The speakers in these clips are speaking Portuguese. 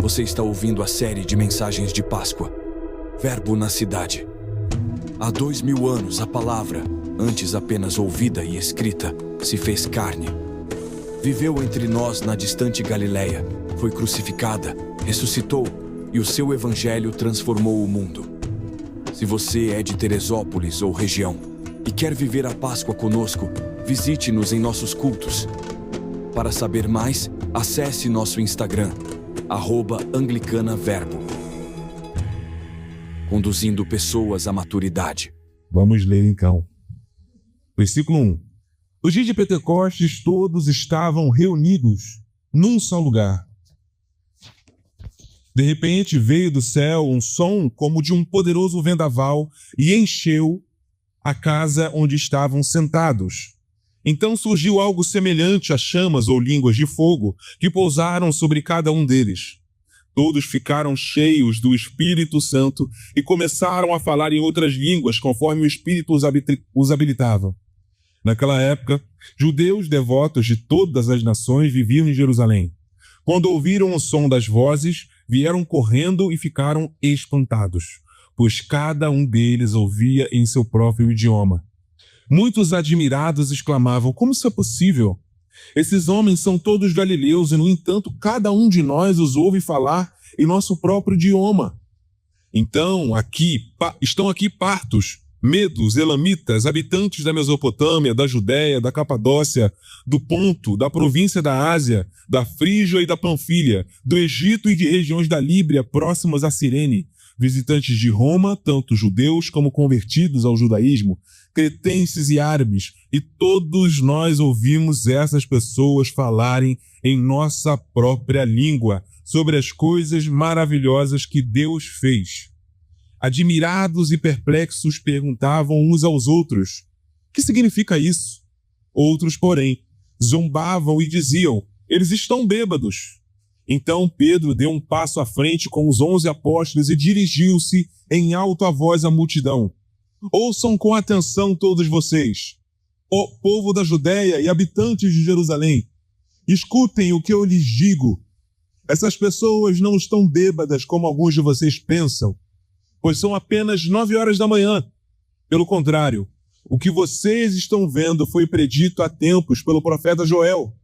Você está ouvindo a série de mensagens de Páscoa, Verbo na Cidade. Há 2000 anos, a palavra, antes apenas ouvida e escrita, se fez carne. Viveu entre nós na distante Galileia, foi crucificada, ressuscitou e o seu evangelho transformou o mundo. Se você é de Teresópolis ou região e quer viver a Páscoa conosco, visite-nos em nossos cultos. Para saber mais, acesse nosso Instagram, @anglicanaverbo. Conduzindo pessoas à maturidade. Vamos ler então. Versículo 1. No dia de Pentecostes, todos estavam reunidos num só lugar. De repente veio do céu um som como de um poderoso vendaval e encheu a casa onde estavam sentados. Então surgiu algo semelhante a chamas ou línguas de fogo que pousaram sobre cada um deles. Todos ficaram cheios do Espírito Santo e começaram a falar em outras línguas conforme o Espírito os habilitava. Naquela época, judeus devotos de todas as nações viviam em Jerusalém. Quando ouviram o som das vozes, vieram correndo e ficaram espantados, pois cada um deles ouvia em seu próprio idioma. Muitos admirados exclamavam: como isso é possível? Esses homens são todos galileus e, no entanto, cada um de nós os ouve falar em nosso próprio idioma. Então, estão aqui partos, medos, elamitas, habitantes da Mesopotâmia, da Judéia, da Capadócia, do Ponto, da província da Ásia, da Frígia e da Panfilha, do Egito e de regiões da Líbria próximas a Cirene, visitantes de Roma, tanto judeus como convertidos ao judaísmo, cretenses e árabes, e todos nós ouvimos essas pessoas falarem em nossa própria língua sobre as coisas maravilhosas que Deus fez. Admirados e perplexos perguntavam uns aos outros: o que significa isso? Outros, porém, zombavam e diziam: eles estão bêbados. Então Pedro deu um passo à frente com os 11 apóstolos e dirigiu-se em alta voz à multidão: ouçam com atenção todos vocês, ó povo da Judéia e habitantes de Jerusalém. Escutem o que eu lhes digo. Essas pessoas não estão bêbadas como alguns de vocês pensam, pois são apenas 9 horas da manhã. Pelo contrário, o que vocês estão vendo foi predito há tempos pelo profeta Joel.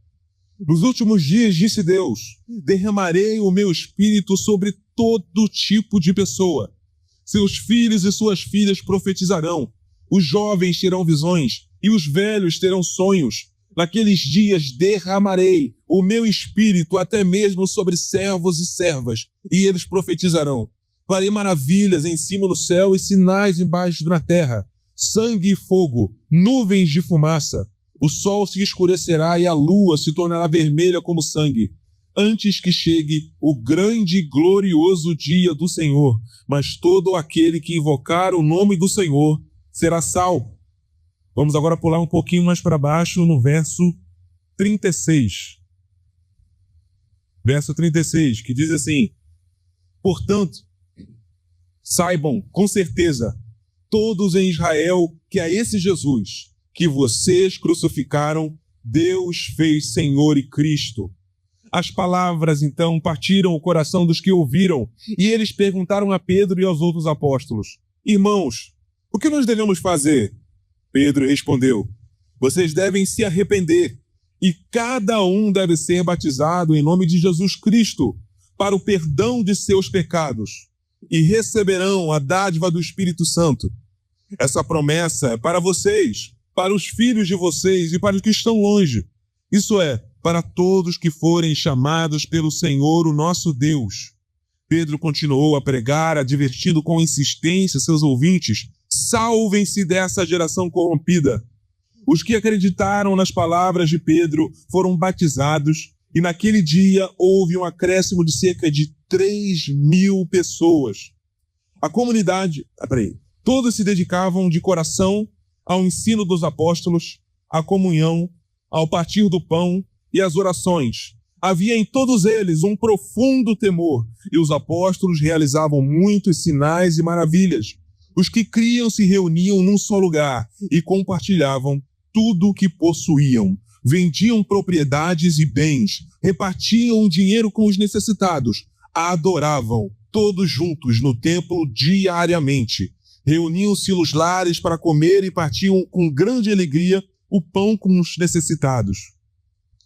Nos últimos dias, disse Deus, derramarei o meu espírito sobre todo tipo de pessoa. Seus filhos e suas filhas profetizarão, os jovens terão visões e os velhos terão sonhos. Naqueles dias derramarei o meu espírito até mesmo sobre servos e servas, e eles profetizarão. Farei maravilhas em cima do céu e sinais embaixo na terra, sangue e fogo, nuvens de fumaça. O sol se escurecerá e a lua se tornará vermelha como sangue, antes que chegue o grande e glorioso dia do Senhor. Mas todo aquele que invocar o nome do Senhor será salvo. Vamos agora pular um pouquinho mais para baixo no verso 36. Verso 36, que diz assim: portanto, saibam com certeza todos em Israel que a esse Jesus que vocês crucificaram, Deus fez Senhor e Cristo. As palavras, então, partiram o coração dos que ouviram, e eles perguntaram a Pedro e aos outros apóstolos: irmãos, o que nós devemos fazer? Pedro respondeu: vocês devem se arrepender, e cada um deve ser batizado em nome de Jesus Cristo, para o perdão de seus pecados, e receberão a dádiva do Espírito Santo. Essa promessa é para vocês, para os filhos de vocês e para os que estão longe. Isso é, para todos que forem chamados pelo Senhor, o nosso Deus. Pedro continuou a pregar, advertindo com insistência seus ouvintes: salvem-se dessa geração corrompida. Os que acreditaram nas palavras de Pedro foram batizados, e naquele dia houve um acréscimo de cerca de 3.000 pessoas. A comunidade, todos se dedicavam de coração ao ensino dos apóstolos, à comunhão, ao partir do pão e às orações. Havia em todos eles um profundo temor, e os apóstolos realizavam muitos sinais e maravilhas. Os que criam se reuniam num só lugar e compartilhavam tudo o que possuíam. Vendiam propriedades e bens, repartiam o dinheiro com os necessitados. adoravam todos juntos no templo diariamente. Reuniam-se nos lares para comer e partiam com grande alegria o pão com os necessitados,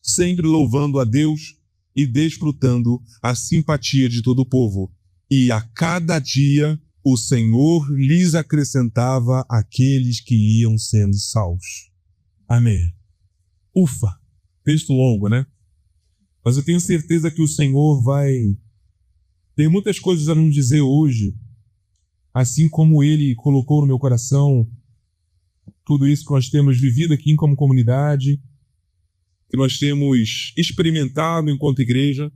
sempre louvando a Deus e desfrutando a simpatia de todo o povo. E a cada dia o Senhor lhes acrescentava aqueles que iam sendo salvos. Amém. Ufa! Texto longo, né? Mas eu tenho certeza que o Senhor tem muitas coisas a nos dizer hoje, assim como Ele colocou no meu coração tudo isso que nós temos vivido aqui como comunidade, que nós temos experimentado enquanto igreja,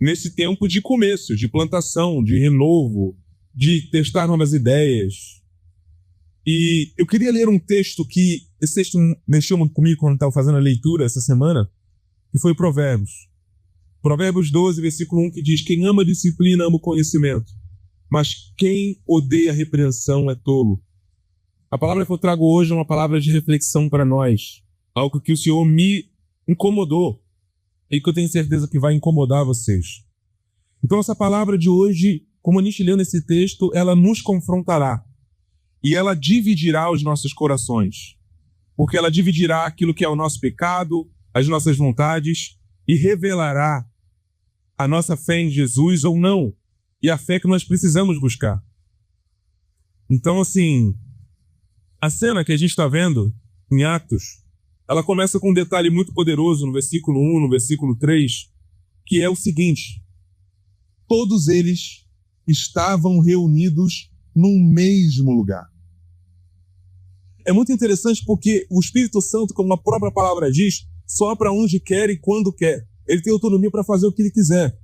nesse tempo de começo, de plantação, de renovo, de testar novas ideias. E eu queria ler um texto esse texto mexeu muito comigo quando eu estava fazendo a leitura essa semana, que foi Provérbios. Provérbios 12, versículo 1, que diz: quem ama a disciplina ama o conhecimento, mas quem odeia a repreensão é tolo. A palavra que eu trago hoje é uma palavra de reflexão para nós, algo que o Senhor me incomodou e que eu tenho certeza que vai incomodar vocês. Então essa palavra de hoje, como a gente leu nesse texto, ela nos confrontará e ela dividirá os nossos corações, porque ela dividirá aquilo que é o nosso pecado, as nossas vontades, e revelará a nossa fé em Jesus ou não, e a fé que nós precisamos buscar. Então, assim, a cena que a gente está vendo em Atos, ela começa com um detalhe muito poderoso no versículo 1, no versículo 3, que é o seguinte: todos eles estavam reunidos num mesmo lugar. É muito interessante porque o Espírito Santo, como a própria palavra diz, sopra onde quer e quando quer. Ele tem autonomia para fazer o que ele quiser.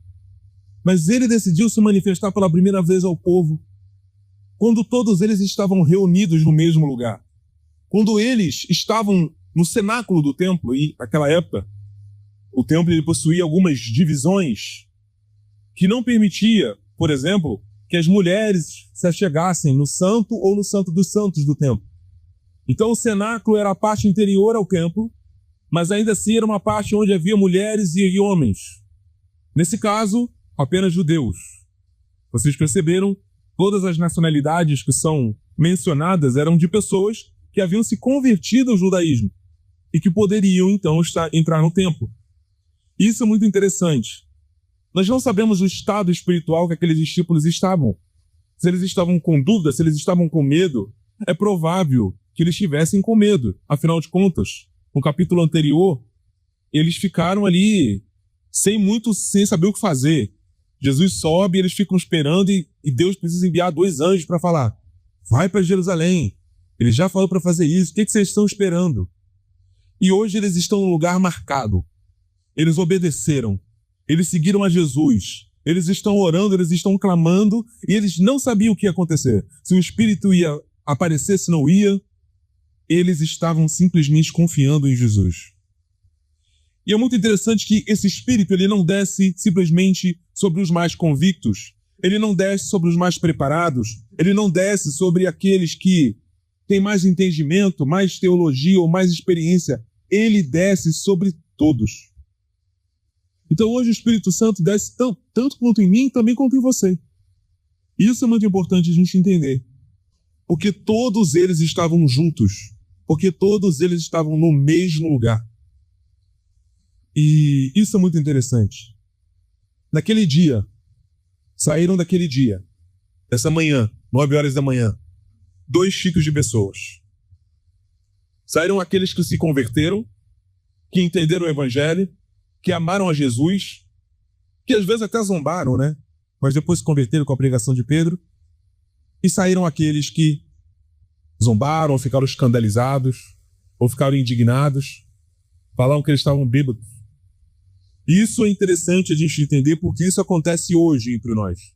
Mas ele decidiu se manifestar pela primeira vez ao povo quando todos eles estavam reunidos no mesmo lugar. Quando eles estavam no cenáculo do templo, e naquela época o templo ele possuía algumas divisões que não permitia, por exemplo, que as mulheres se achegassem no santo ou no santo dos santos do templo. Então o cenáculo era a parte interior ao templo, mas ainda assim era uma parte onde havia mulheres e homens. Nesse caso, apenas judeus. Vocês perceberam? Todas as nacionalidades que são mencionadas eram de pessoas que haviam se convertido ao judaísmo e que poderiam, então, entrar no templo. Isso é muito interessante. Nós não sabemos o estado espiritual que aqueles discípulos estavam. Se eles estavam com dúvida, se eles estavam com medo, é provável que eles estivessem com medo. Afinal de contas, no capítulo anterior, eles ficaram ali sem saber o que fazer. Jesus sobe, eles ficam esperando e Deus precisa enviar 2 anjos para falar: vai para Jerusalém. Ele já falou para fazer isso. O que vocês estão esperando? E hoje eles estão num lugar marcado. Eles obedeceram. Eles seguiram a Jesus. Eles estão orando, eles estão clamando e eles não sabiam o que ia acontecer. Se o Espírito ia aparecer, se não ia. Eles estavam simplesmente confiando em Jesus. E é muito interessante que esse Espírito ele não desce simplesmente sobre os mais convictos. Ele não desce sobre os mais preparados. Ele não desce sobre aqueles que têm mais entendimento, mais teologia ou mais experiência. Ele desce sobre todos. Então hoje o Espírito Santo desce tanto quanto em mim, também quanto em você. Isso é muito importante a gente entender. Porque todos eles estavam juntos. Porque todos eles estavam no mesmo lugar. E isso é muito interessante. Naquele dia, saíram daquele dia, dessa manhã, 9 horas da manhã, 2 tipos de pessoas. Saíram aqueles que se converteram, que entenderam o Evangelho, que amaram a Jesus, que às vezes até zombaram, né? Mas depois se converteram com a pregação de Pedro. E saíram aqueles que zombaram, ou ficaram escandalizados, ou ficaram indignados, falaram que eles estavam bêbados. Isso é interessante a gente entender porque isso acontece hoje entre nós.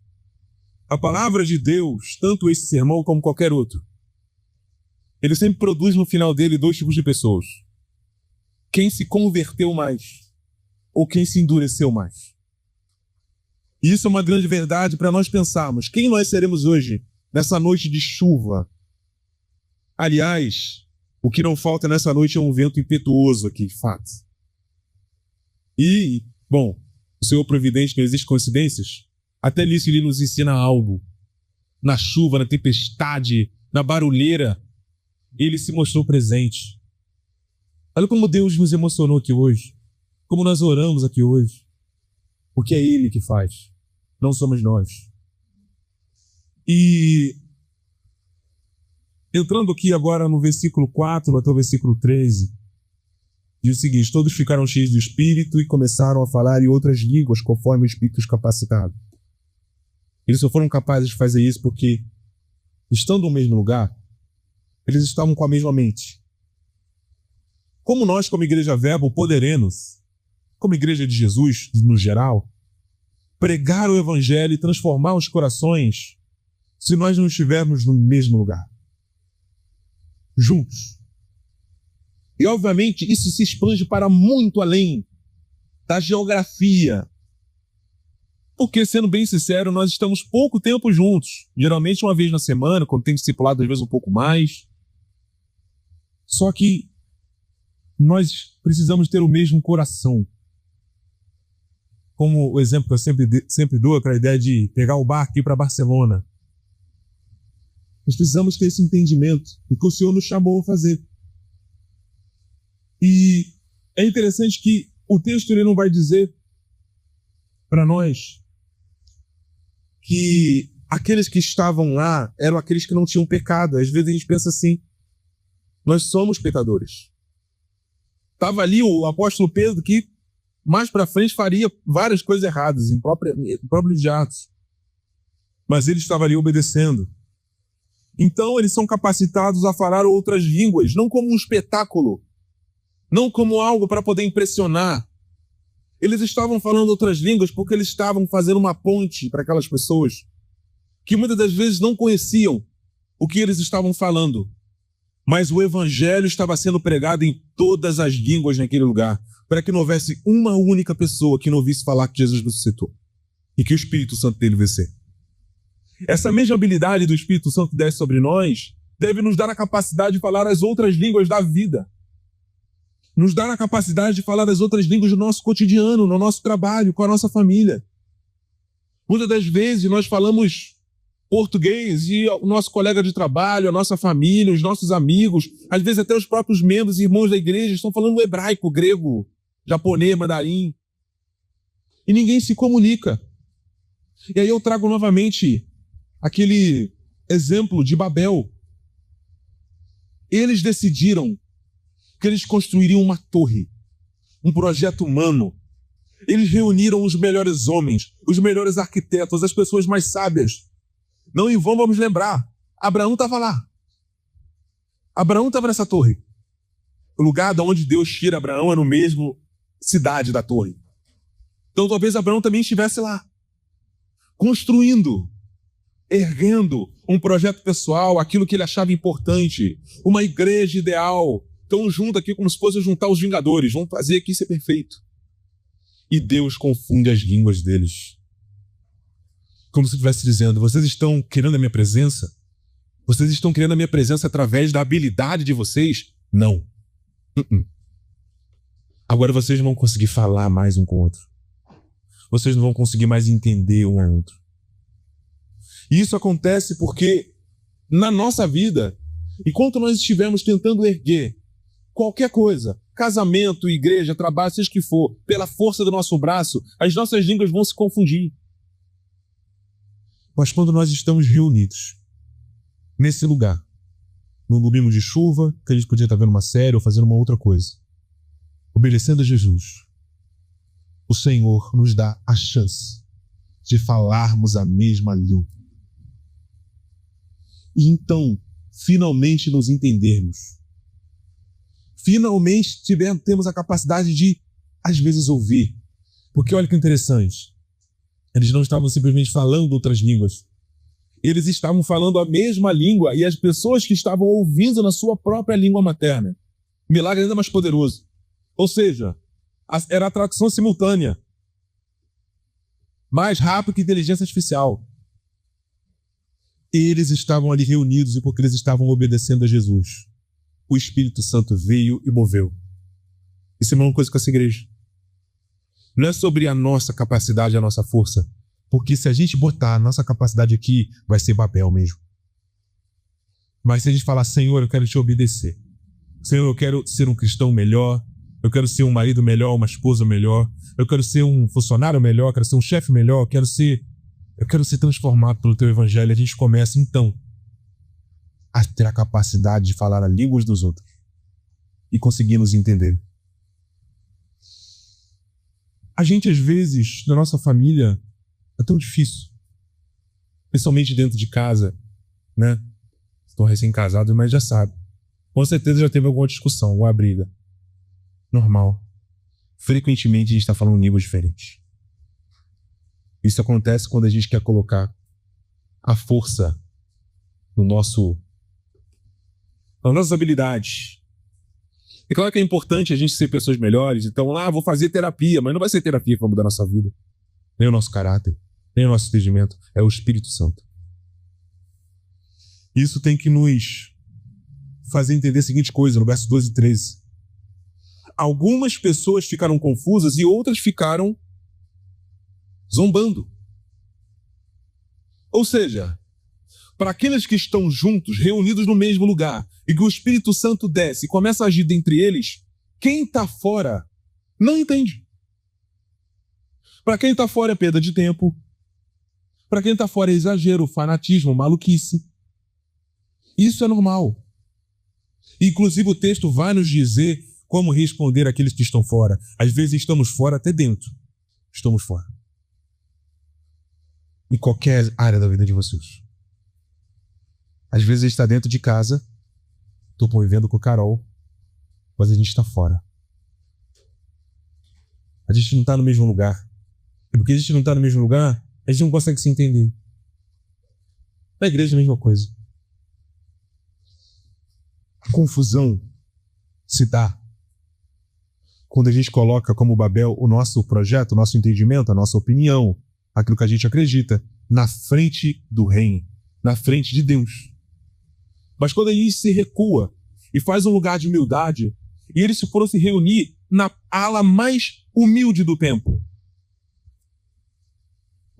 A palavra de Deus, tanto esse sermão como qualquer outro, ele sempre produz no final dele 2 tipos de pessoas. Quem se converteu mais ou quem se endureceu mais. E isso é uma grande verdade para nós pensarmos. Quem nós seremos hoje, nessa noite de chuva? Aliás, o que não falta nessa noite é um vento impetuoso aqui, fato. E, bom, o Senhor providente, não existe coincidências. Até nisso ele nos ensina algo. Na chuva, na tempestade, na barulheira, ele se mostrou presente. Olha como Deus nos emocionou aqui hoje. Como nós oramos aqui hoje. Porque é Ele que faz. Não somos nós. E entrando aqui agora no versículo 4 até o versículo 13, diz o seguinte: todos ficaram cheios do Espírito e começaram a falar em outras línguas conforme o Espírito os capacitava. Eles só foram capazes de fazer isso porque, estando no mesmo lugar, eles estavam com a mesma mente. Como nós, como Igreja Verbo, poderemos, como Igreja de Jesus, no geral, pregar o Evangelho e transformar os corações se nós não estivermos no mesmo lugar, juntos. E, obviamente, isso se expande para muito além da geografia. Porque, sendo bem sincero, nós estamos pouco tempo juntos. Geralmente uma vez na semana, quando tem discipulado, às vezes um pouco mais. Só que nós precisamos ter o mesmo coração. Como o exemplo que eu sempre dou, aquela ideia de pegar o barco e ir para Barcelona. Nós precisamos ter esse entendimento do que o Senhor nos chamou a fazer. E é interessante que o texto ele não vai dizer para nós que aqueles que estavam lá eram aqueles que não tinham pecado. Às vezes a gente pensa assim, nós somos pecadores. Estava ali o apóstolo Pedro que mais para frente faria várias coisas erradas em próprios de Atos. Mas ele estava ali obedecendo. Então eles são capacitados a falar outras línguas, não como um espetáculo, não como algo para poder impressionar. Eles estavam falando outras línguas porque eles estavam fazendo uma ponte para aquelas pessoas que muitas das vezes não conheciam o que eles estavam falando. Mas o evangelho estava sendo pregado em todas as línguas naquele lugar, para que não houvesse uma única pessoa que não ouvisse falar que Jesus ressuscitou e que o Espírito Santo dele vencer. Essa mesma habilidade do Espírito Santo desce sobre nós deve nos dar a capacidade de falar as outras línguas da vida. Nos dar a capacidade de falar as outras línguas do nosso cotidiano, no nosso trabalho, com a nossa família. Muitas das vezes nós falamos português e o nosso colega de trabalho, a nossa família, os nossos amigos, às vezes até os próprios membros e irmãos da igreja estão falando hebraico, grego, japonês, mandarim. E ninguém se comunica. E aí eu trago novamente aquele exemplo de Babel. Eles decidiram que eles construiriam uma torre, um projeto humano. Eles reuniram os melhores homens, os melhores arquitetos, as pessoas mais sábias. Não em vão vamos lembrar, Abraão estava lá. Abraão estava nessa torre. O lugar de onde Deus tira Abraão é no mesmo cidade da torre. Então talvez Abraão também estivesse lá, construindo, erguendo um projeto pessoal, aquilo que ele achava importante, uma igreja ideal. Estão junto aqui como se fosse juntar os Vingadores, vamos fazer aqui ser perfeito. E Deus confunde as línguas deles. Como se estivesse dizendo, vocês estão querendo a minha presença? Vocês estão querendo a minha presença através da habilidade de vocês? Não. Agora vocês não vão conseguir falar mais um com o outro. Vocês não vão conseguir mais entender um ao outro. E isso acontece porque na nossa vida, enquanto nós estivermos tentando erguer qualquer coisa, casamento, igreja, trabalho, seja o que for, pela força do nosso braço, as nossas línguas vão se confundir. Mas quando nós estamos reunidos nesse lugar, num domingo de chuva, que a gente podia estar vendo uma série ou fazendo uma outra coisa, obedecendo a Jesus, o Senhor nos dá a chance de falarmos a mesma língua. E então, finalmente nos entendermos. Finalmente temos a capacidade de, às vezes, ouvir. Porque olha que interessante. Eles não estavam simplesmente falando outras línguas. Eles estavam falando a mesma língua e as pessoas que estavam ouvindo na sua própria língua materna. Milagre ainda mais poderoso. Ou seja, era a tradução simultânea. Mais rápido que inteligência artificial. Eles estavam ali reunidos e porque eles estavam obedecendo a Jesus, o Espírito Santo veio e moveu. Isso é a mesma coisa com essa igreja. Não é sobre a nossa capacidade, a nossa força. Porque se a gente botar a nossa capacidade aqui, vai ser Babel mesmo. Mas se a gente falar, Senhor, eu quero te obedecer. Senhor, eu quero ser um cristão melhor. Eu quero ser um marido melhor, uma esposa melhor. Eu quero ser um funcionário melhor, eu quero ser um chefe melhor. Eu quero ser transformado pelo teu evangelho. A gente começa, então, a ter a capacidade de falar a língua dos outros e conseguir nos entender. A gente, às vezes, na nossa família, é tão difícil. Principalmente dentro de casa, né? Estou recém-casado, mas já sabe. Com certeza já teve alguma discussão, alguma briga. Normal. Frequentemente a gente está falando línguas diferentes. Isso acontece quando a gente quer colocar a força nas nossas habilidades. É claro que é importante a gente ser pessoas melhores, então vou fazer terapia, mas não vai ser terapia que vai mudar a nossa vida. Nem o nosso caráter, nem o nosso entendimento. É o Espírito Santo. Isso tem que nos fazer entender a seguinte coisa, no verso 12 e 13. Algumas pessoas ficaram confusas e outras ficaram zombando. Ou seja, para aqueles que estão juntos, reunidos no mesmo lugar, e que o Espírito Santo desce e começa a agir dentre eles, quem está fora não entende. Para quem está fora é perda de tempo. Para quem está fora é exagero, fanatismo, maluquice. Isso é normal. Inclusive o texto vai nos dizer como responder àqueles que estão fora. Às vezes estamos fora até dentro. Estamos fora. Em qualquer área da vida de vocês. Às vezes está dentro de casa. Estou convivendo com o Carol. Mas a gente está fora. A gente não está no mesmo lugar. E porque a gente não está no mesmo lugar, a gente não consegue se entender. Na igreja é a mesma coisa. A confusão se dá quando a gente coloca como Babel o nosso projeto, o nosso entendimento, a nossa opinião, aquilo que a gente acredita, na frente do reino, na frente de Deus. Mas quando a gente se recua e faz um lugar de humildade, e eles foram se reunir na ala mais humilde do templo,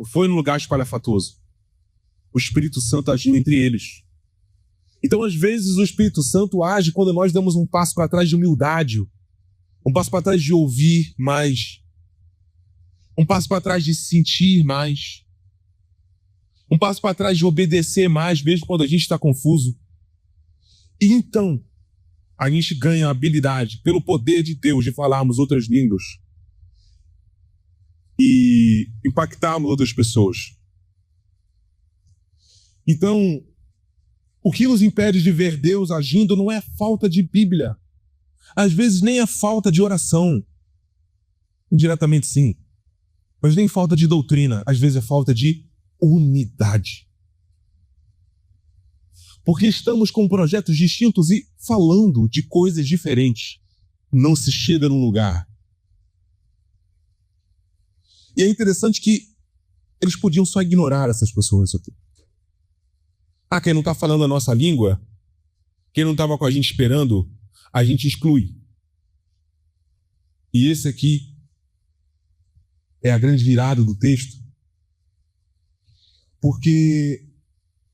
foi no lugar espalhafatoso. O Espírito Santo agiu entre eles. Então, às vezes, o Espírito Santo age quando nós damos um passo para trás de humildade, um passo para trás de ouvir mais, um passo para trás de sentir mais, um passo para trás de obedecer mais, mesmo quando a gente está confuso. E então, a gente ganha a habilidade, pelo poder de Deus, de falarmos outras línguas e impactarmos outras pessoas. Então, o que nos impede de ver Deus agindo não é falta de Bíblia. Às vezes nem é falta de oração. Indiretamente sim. Mas nem falta de doutrina. Às vezes é falta de unidade. Porque estamos com projetos distintos e falando de coisas diferentes. Não se chega num lugar. E é interessante que eles podiam só ignorar essas pessoas aqui. Quem não está falando a nossa língua, quem não estava com a gente esperando, a gente exclui. E esse aqui é a grande virada do texto. Porque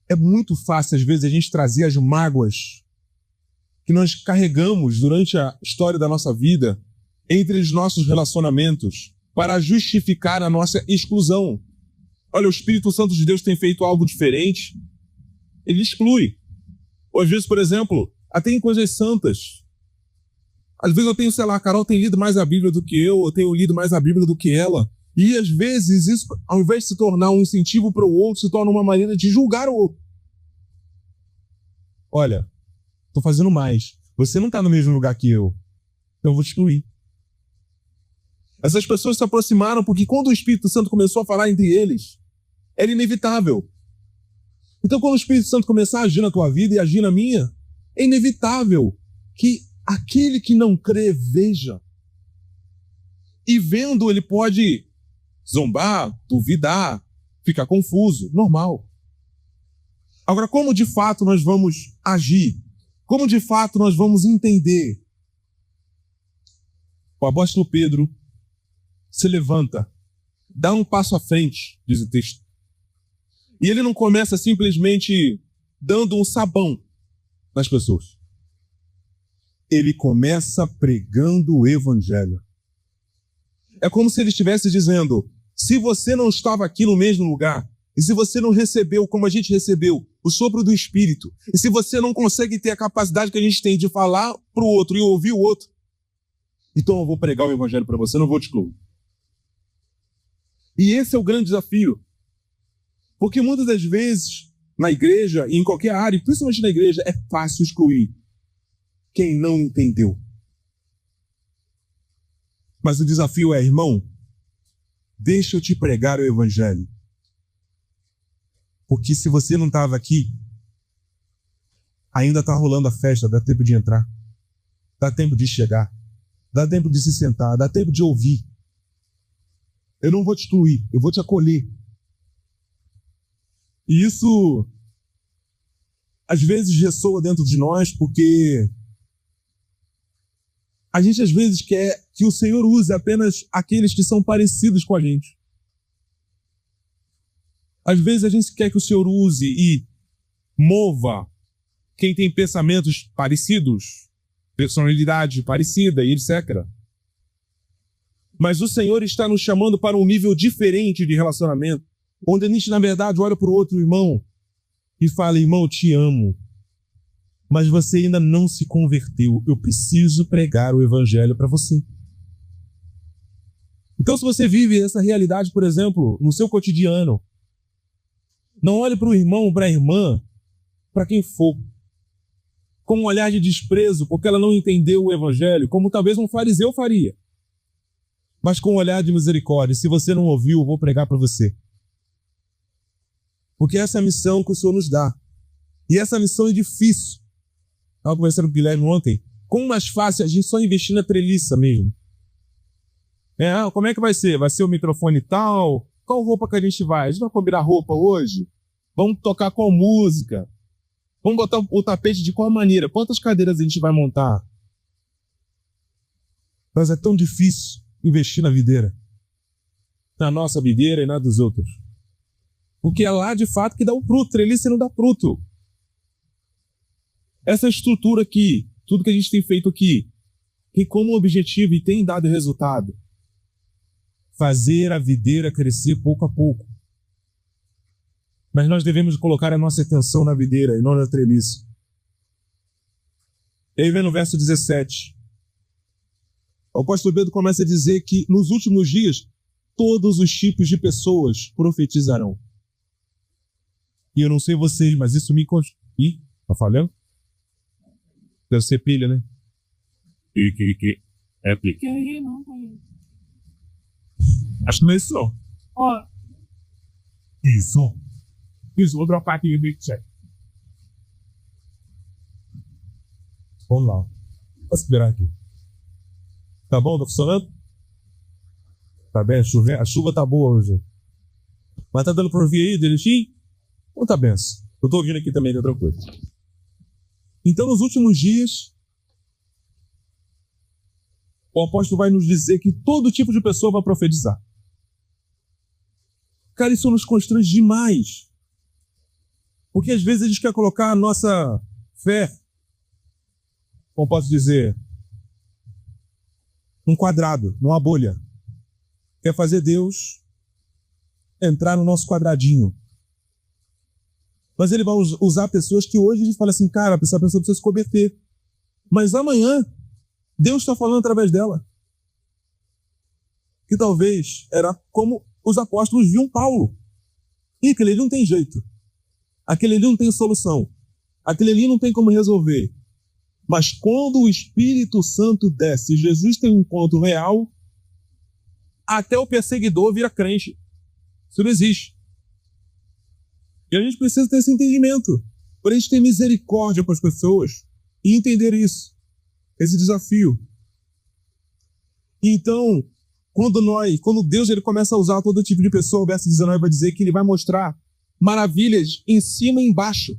é muito fácil, às vezes, a gente trazer as mágoas que nós carregamos durante a história da nossa vida, entre os nossos relacionamentos, para justificar a nossa exclusão. Olha, o Espírito Santo de Deus tem feito algo diferente, ele exclui. Ou às vezes, por exemplo, até em coisas santas. Às vezes eu tenho, a Carol tem lido mais a Bíblia do que eu tenho lido mais a Bíblia do que ela. E às vezes isso, ao invés de se tornar um incentivo para o outro, se torna uma maneira de julgar o outro. Olha, estou fazendo mais. Você não está no mesmo lugar que eu. Então eu vou te excluir. Essas pessoas se aproximaram porque quando o Espírito Santo começou a falar entre eles, era inevitável. Então quando o Espírito Santo começar a agir na tua vida e agir na minha, é inevitável que aquele que não crê veja. E vendo, ele pode zombar, duvidar, ficar confuso, normal. Agora, como de fato nós vamos agir? Como de fato nós vamos entender? O apóstolo Pedro se levanta dá um passo à frente, diz o texto. E ele não começa simplesmente dando um sabão nas pessoas. Ele começa pregando o evangelho. É como se ele estivesse dizendo: se você não estava aqui no mesmo lugar, e se você não recebeu como a gente recebeu o sopro do Espírito, e se você não consegue ter a capacidade que a gente tem de falar para o outro e ouvir o outro, então eu vou pregar o evangelho para você, não vou te excluir. E esse é o grande desafio. Porque muitas das vezes, na igreja e em qualquer área, principalmente na igreja, é fácil excluir quem não entendeu. Mas o desafio é, irmão, deixa eu te pregar o evangelho. Porque se você não estava aqui, ainda está rolando a festa, dá tempo de entrar, dá tempo de chegar, dá tempo de se sentar, dá tempo de ouvir. Eu não vou te excluir, eu vou te acolher. E isso, às vezes, ressoa dentro de nós, porque a gente, às vezes, quer que o Senhor use apenas aqueles que são parecidos com a gente. Às vezes, a gente quer que o Senhor use e mova quem tem pensamentos parecidos, personalidade parecida e etc. Mas o Senhor está nos chamando para um nível diferente de relacionamento, onde a gente, na verdade, olha para o outro irmão e fala: irmão, eu te amo, mas você ainda não se converteu. Eu preciso pregar o evangelho para você. Então, se você vive essa realidade, por exemplo, no seu cotidiano, não olhe para o irmão, para a irmã, para quem for, com um olhar de desprezo, porque ela não entendeu o evangelho, como talvez um fariseu faria. Mas com um olhar de misericórdia. Se você não ouviu, eu vou pregar para você. Porque essa é a missão que o Senhor nos dá. E essa missão é difícil. Estava conversando com o Guilherme ontem. Como mais fácil a gente só investir na treliça mesmo. Como é que vai ser? Vai ser o microfone tal? Qual roupa que a gente vai? A gente vai combinar roupa hoje? Vamos tocar qual música? Vamos botar o tapete de qual maneira? Quantas cadeiras a gente vai montar? Mas é tão difícil investir na videira. Na nossa videira e na dos outros. Porque é lá, de fato, que dá o fruto. Treliça não dá fruto. Essa estrutura aqui, tudo que a gente tem feito aqui, tem como objetivo e tem dado resultado fazer a videira crescer pouco a pouco. Mas nós devemos colocar a nossa atenção na videira e não na treliça. E aí vem no verso 17. O apóstolo Pedro começa a dizer que nos últimos dias todos os tipos de pessoas profetizarão. E eu não sei vocês, mas isso me... Ih, tá falhando? Deve ser pilha, né? É pilha. Acho que não é isso. Ó. Isso. Isso, vou dropar aqui no chat. Vamos lá. Vou esperar aqui. Tá bom? Tá funcionando? Tá bem? A chuva tá boa hoje. Mas tá dando pra ouvir aí, direitinho? Ou tá benção? Eu tô ouvindo aqui também de outra coisa. Então, nos últimos dias, o apóstolo vai nos dizer que todo tipo de pessoa vai profetizar. Cara, isso nos constrange demais. Porque às vezes a gente quer colocar a nossa fé, como posso dizer, num quadrado, numa bolha. Quer fazer Deus entrar no nosso quadradinho. Mas ele vai usar pessoas que hoje a gente fala assim, cara, essa pessoa precisa se converter. Mas amanhã, Deus está falando através dela. Que talvez era como os apóstolos viam Paulo. E aquele ali não tem jeito. Aquele ali não tem solução. Aquele ali não tem como resolver. Mas quando o Espírito Santo desce, Jesus tem um encontro real, até o perseguidor vira crente. Isso não existe. E a gente precisa ter esse entendimento, para a gente ter misericórdia com as pessoas e entender isso, esse desafio. Então, quando Deus ele começa a usar todo tipo de pessoa, o verso 19 vai dizer que ele vai mostrar maravilhas em cima e embaixo.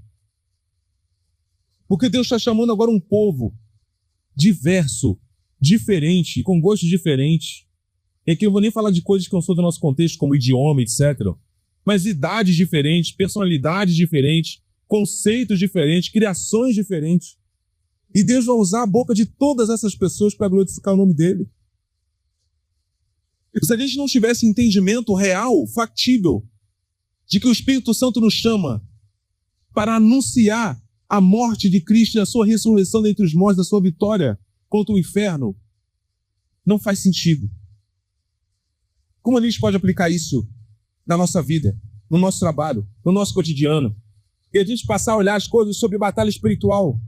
Porque Deus está chamando agora um povo diverso, diferente, com gostos diferentes, E aqui eu vou nem falar de coisas que não são do nosso contexto, como idioma, etc. Mas idades diferentes, personalidades diferentes, conceitos diferentes, criações diferentes. E Deus vai usar a boca de todas essas pessoas para glorificar o nome dele. Se a gente não tivesse entendimento real, factível, de que o Espírito Santo nos chama para anunciar a morte de Cristo e a sua ressurreição dentre os mortos, a sua vitória contra o inferno, não faz sentido. Como a gente pode aplicar isso na nossa vida, no nosso trabalho, no nosso cotidiano? E a gente passar a olhar as coisas sobre batalha espiritual.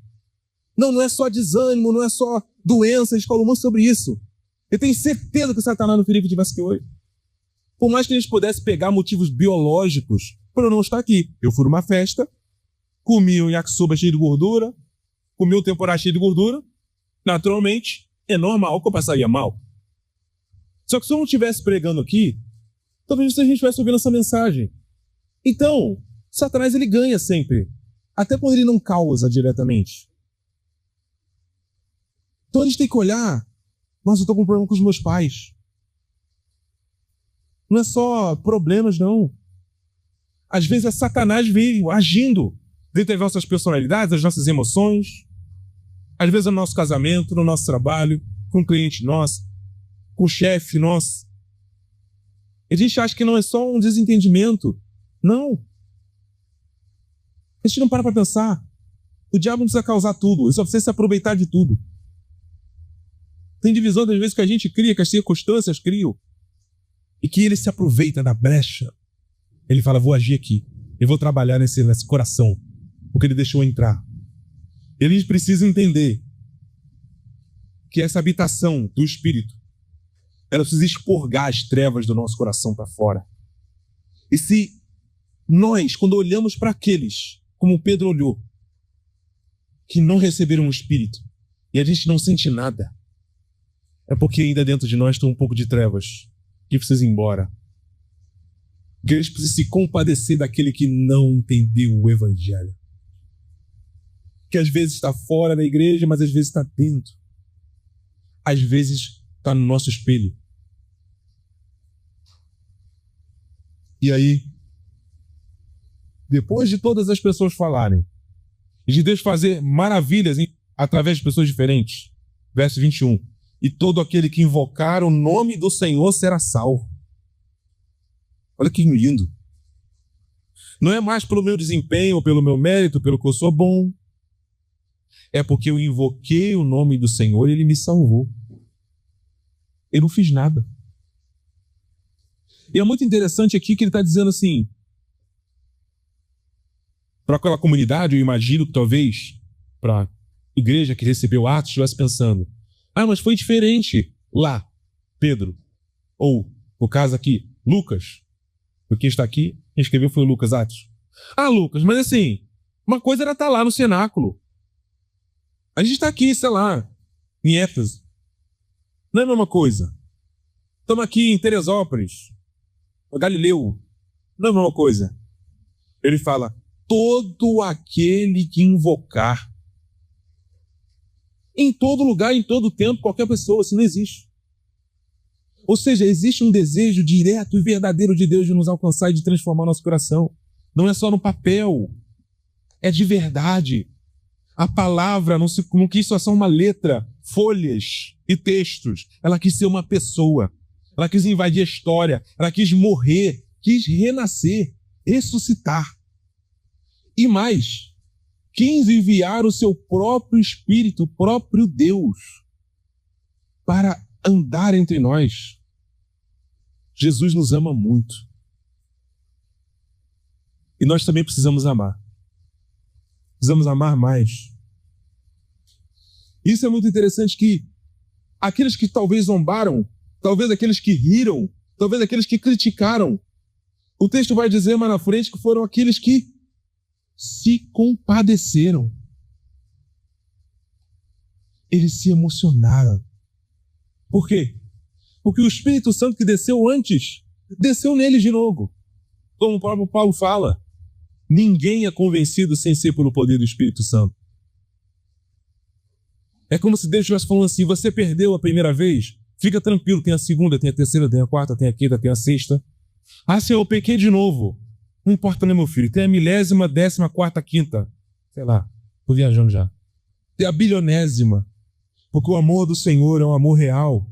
Não é só desânimo, não é só doença, a gente falou muito sobre isso. Eu tenho certeza que Satanás no Filipe tivesse que hoje. Por mais que a gente pudesse pegar motivos biológicos para eu não estar aqui. Eu fui numa festa, comi um yakisoba cheio de gordura, comi um tempurá cheio de gordura, naturalmente, é normal que eu passaria mal. Só que se eu não estivesse pregando aqui, talvez a gente estivesse ouvindo essa mensagem. Então, Satanás ele ganha sempre, até quando ele não causa diretamente. Então a gente tem que olhar, nossa, eu estou com um problema com os meus pais. Não é só problemas, não. Às vezes é Satanás veio agindo dentro das nossas personalidades, das nossas emoções. Às vezes é no nosso casamento, no nosso trabalho, com um cliente nosso, com o chefe nosso. A gente acha que não é só um desentendimento. Não. A gente não para pensar. O diabo não precisa causar tudo, ele só precisa se aproveitar de tudo. Tem divisão das vezes que a gente cria, que as circunstâncias criam, e que ele se aproveita da brecha. Ele fala, vou agir aqui, eu vou trabalhar nesse coração, porque ele deixou entrar. Eles precisam entender que essa habitação do Espírito, ela precisa expurgar as trevas do nosso coração para fora. E se nós, quando olhamos para aqueles, como Pedro olhou, que não receberam o Espírito, e a gente não sente nada, é porque ainda dentro de nós tem um pouco de trevas que precisa ir embora. Que eles precisam se compadecer daquele que não entendeu o Evangelho. Que às vezes está fora da igreja, mas às vezes está dentro. Às vezes está no nosso espelho. E aí, depois de todas as pessoas falarem, e de Deus fazer maravilhas através de pessoas diferentes, verso 21, e todo aquele que invocar o nome do Senhor será salvo. Olha que lindo. Não é mais pelo meu desempenho, pelo meu mérito, pelo que eu sou bom. É porque eu invoquei o nome do Senhor e Ele me salvou. Eu não fiz nada. E é muito interessante aqui que ele está dizendo assim, para aquela comunidade, eu imagino que talvez para a igreja que recebeu Atos estivesse pensando, mas foi diferente lá, Pedro. Ou, no caso aqui, Lucas. Porque está aqui, quem escreveu foi o Lucas Atos. Lucas, mas assim, uma coisa era estar lá no cenáculo. A gente está aqui, sei lá, em Éfeso. Não é a mesma coisa. Estamos aqui em Teresópolis, Galileu. Não é a mesma coisa. Ele fala, todo aquele que invocar. Em todo lugar, em todo tempo, qualquer pessoa, isso não existe. Ou seja, existe um desejo direto e verdadeiro de Deus de nos alcançar e de transformar nosso coração. Não é só no papel, é de verdade. A palavra não quis só ser uma letra, folhas e textos. Ela quis ser uma pessoa. Ela quis invadir a história. Ela quis morrer, quis renascer, ressuscitar. E mais, quis enviar o seu próprio Espírito, o próprio Deus, para andar entre nós. Jesus nos ama muito. E nós também precisamos amar. Precisamos amar mais. Isso é muito interessante que aqueles que talvez zombaram, talvez aqueles que riram, talvez aqueles que criticaram, o texto vai dizer mais na frente que foram aqueles que se compadeceram. Eles se emocionaram. Por quê? Porque o Espírito Santo que desceu antes, desceu neles de novo. Como o próprio Paulo fala, ninguém é convencido sem ser pelo poder do Espírito Santo. É como se Deus estivesse falando assim, você perdeu a primeira vez? Fica tranquilo, tem a segunda, tem a terceira, tem a quarta, tem a quinta, tem a sexta. Ah, Senhor, eu pequei de novo. Não importa, né, meu filho? Tem a 1000ª, 14ª, quinta. Sei lá, tô viajando já. Tem a 1000ª. Porque o amor do Senhor é um amor real.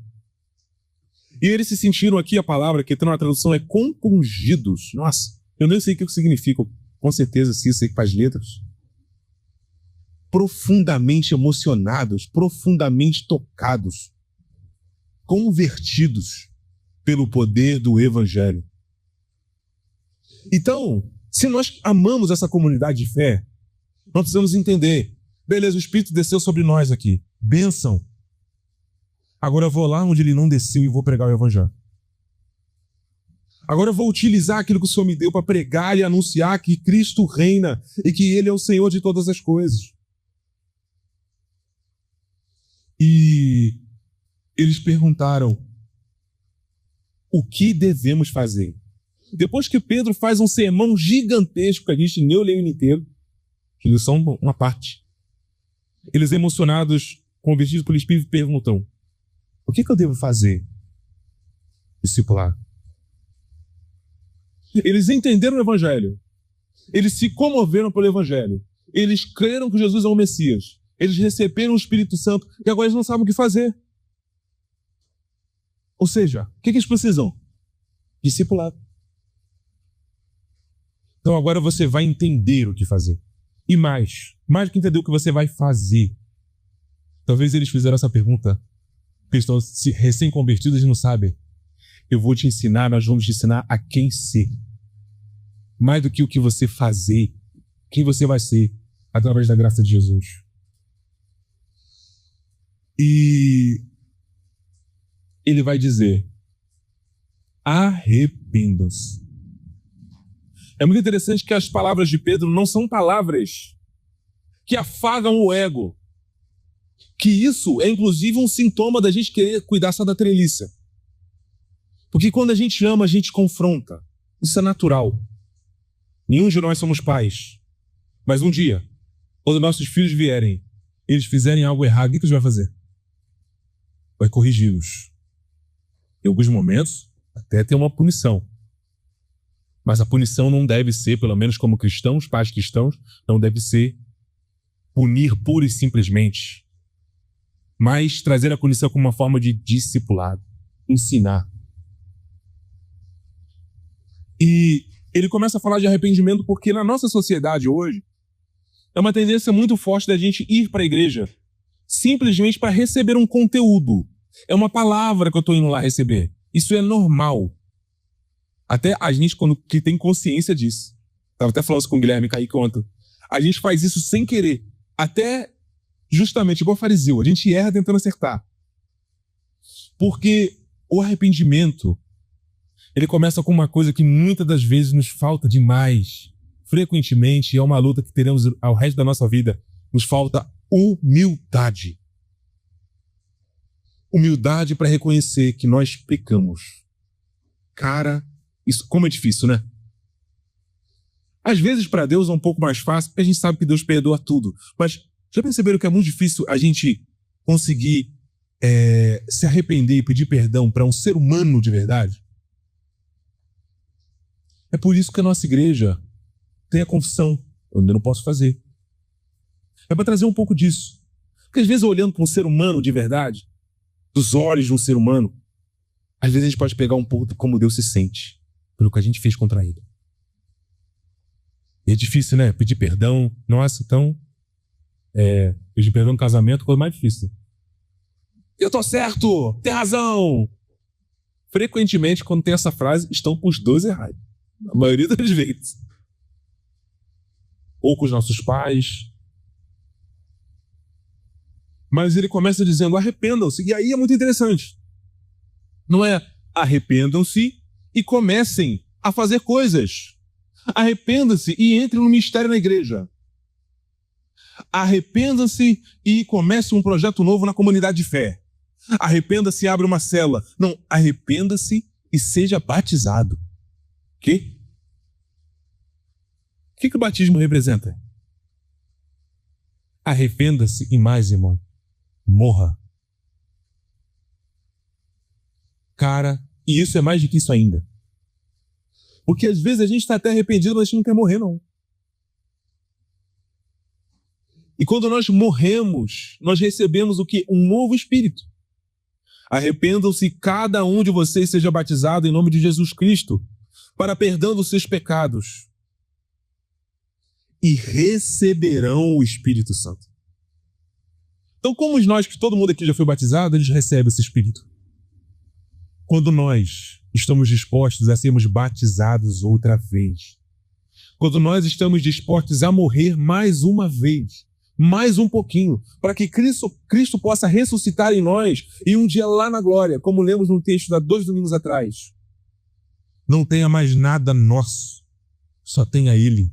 E eles se sentiram aqui, a palavra que está na tradução é compungidos. Nossa, eu nem sei o que significa. Com certeza, sim, eu sei que faz letras. Profundamente emocionados, profundamente tocados, convertidos pelo poder do Evangelho. Então, se nós amamos essa comunidade de fé, nós precisamos entender, beleza, o Espírito desceu sobre nós aqui, bênção. Agora eu vou lá onde ele não desceu e vou pregar o Evangelho. Agora eu vou utilizar aquilo que o Senhor me deu para pregar e anunciar que Cristo reina e que Ele é o Senhor de todas as coisas. E eles perguntaram, o que devemos fazer? Depois que Pedro faz um sermão gigantesco, que a gente nem leu inteiro, que eles são uma parte, eles emocionados, convertidos pelo Espírito, perguntam, o que eu devo fazer? Discipular. Eles entenderam o Evangelho. Eles se comoveram pelo Evangelho. Eles creram que Jesus é o Messias. Eles receberam o Espírito Santo e agora eles não sabem o que fazer. Ou seja, o que eles precisam? Discipulado. Então agora você vai entender o que fazer. E mais do que entender o que você vai fazer. Talvez eles fizeram essa pergunta, porque eles estão recém-convertidos e não sabem. Eu vou te ensinar, nós vamos te ensinar a quem ser. Mais do que o que você fazer, quem você vai ser, através da graça de Jesus. E ele vai dizer, arrependam-se. É muito interessante que as palavras de Pedro não são palavras que afagam o ego. Que isso é inclusive um sintoma da gente querer cuidar só da treliça. Porque quando a gente ama, a gente confronta. Isso é natural. Nenhum de nós somos pais. Mas um dia, quando nossos filhos vierem, eles fizerem algo errado, o que você vai fazer? Vai corrigi-los. Em alguns momentos, até ter uma punição. Mas a punição não deve ser, pelo menos como cristãos, pais cristãos, não deve ser punir pura e simplesmente. Mas trazer a punição como uma forma de discipulado. Ensinar. E ele começa a falar de arrependimento porque na nossa sociedade hoje é uma tendência muito forte da gente ir para a igreja simplesmente para receber um conteúdo. É uma palavra que eu estou indo lá receber. Isso é normal. Até a gente que tem consciência disso. Estava até falando isso com o Guilherme Kaique ontem. A gente faz isso sem querer. Até justamente igual fariseu. A gente erra tentando acertar. Porque o arrependimento ele começa com uma coisa que muitas das vezes nos falta demais. Frequentemente, é uma luta que teremos ao resto da nossa vida. Nos falta humildade. Humildade para reconhecer que nós pecamos. Cara, isso como é difícil, né? Às vezes para Deus é um pouco mais fácil, porque a gente sabe que Deus perdoa tudo. Mas já perceberam que é muito difícil a gente conseguir se arrepender e pedir perdão para um ser humano de verdade? É por isso que a nossa igreja tem a confissão. Eu ainda não posso fazer. É para trazer um pouco disso. Porque às vezes olhando para um ser humano de verdade, dos olhos de um ser humano, às vezes a gente pode pegar um pouco de como Deus se sente pelo que a gente fez contra ele. E é difícil, né? Pedir perdão. Nossa, então... pedir perdão no casamento é a coisa mais difícil. Eu tô certo! Tem razão! Frequentemente, quando tem essa frase, estão com os dois errados. A maioria das vezes. Ou com os nossos pais. Mas ele começa dizendo, arrependam-se. E aí é muito interessante. Não é arrependam-se e comecem a fazer coisas. Arrependam-se e entrem no ministério na igreja. Arrependam-se e comece um projeto novo na comunidade de fé. Arrependa-se e abre uma cela. Não, arrependa-se e seja batizado. Que? O que o batismo representa? Arrependa-se e mais, irmão, morra. Cara, e isso é mais do que isso ainda. Porque às vezes a gente está até arrependido, mas a gente não quer morrer, não. E quando nós morremos, nós recebemos o quê? Um novo espírito. Arrependam-se, cada um de vocês seja batizado em nome de Jesus Cristo, para perdão dos seus pecados. E receberão o Espírito Santo. Então, como nós, que todo mundo aqui já foi batizado, eles recebem esse Espírito. Quando nós estamos dispostos a sermos batizados outra vez, quando nós estamos dispostos a morrer mais uma vez, mais um pouquinho, para que Cristo possa ressuscitar em nós e um dia lá na glória, como lemos no texto há 2 domingos atrás, não tenha mais nada nosso, só tenha Ele,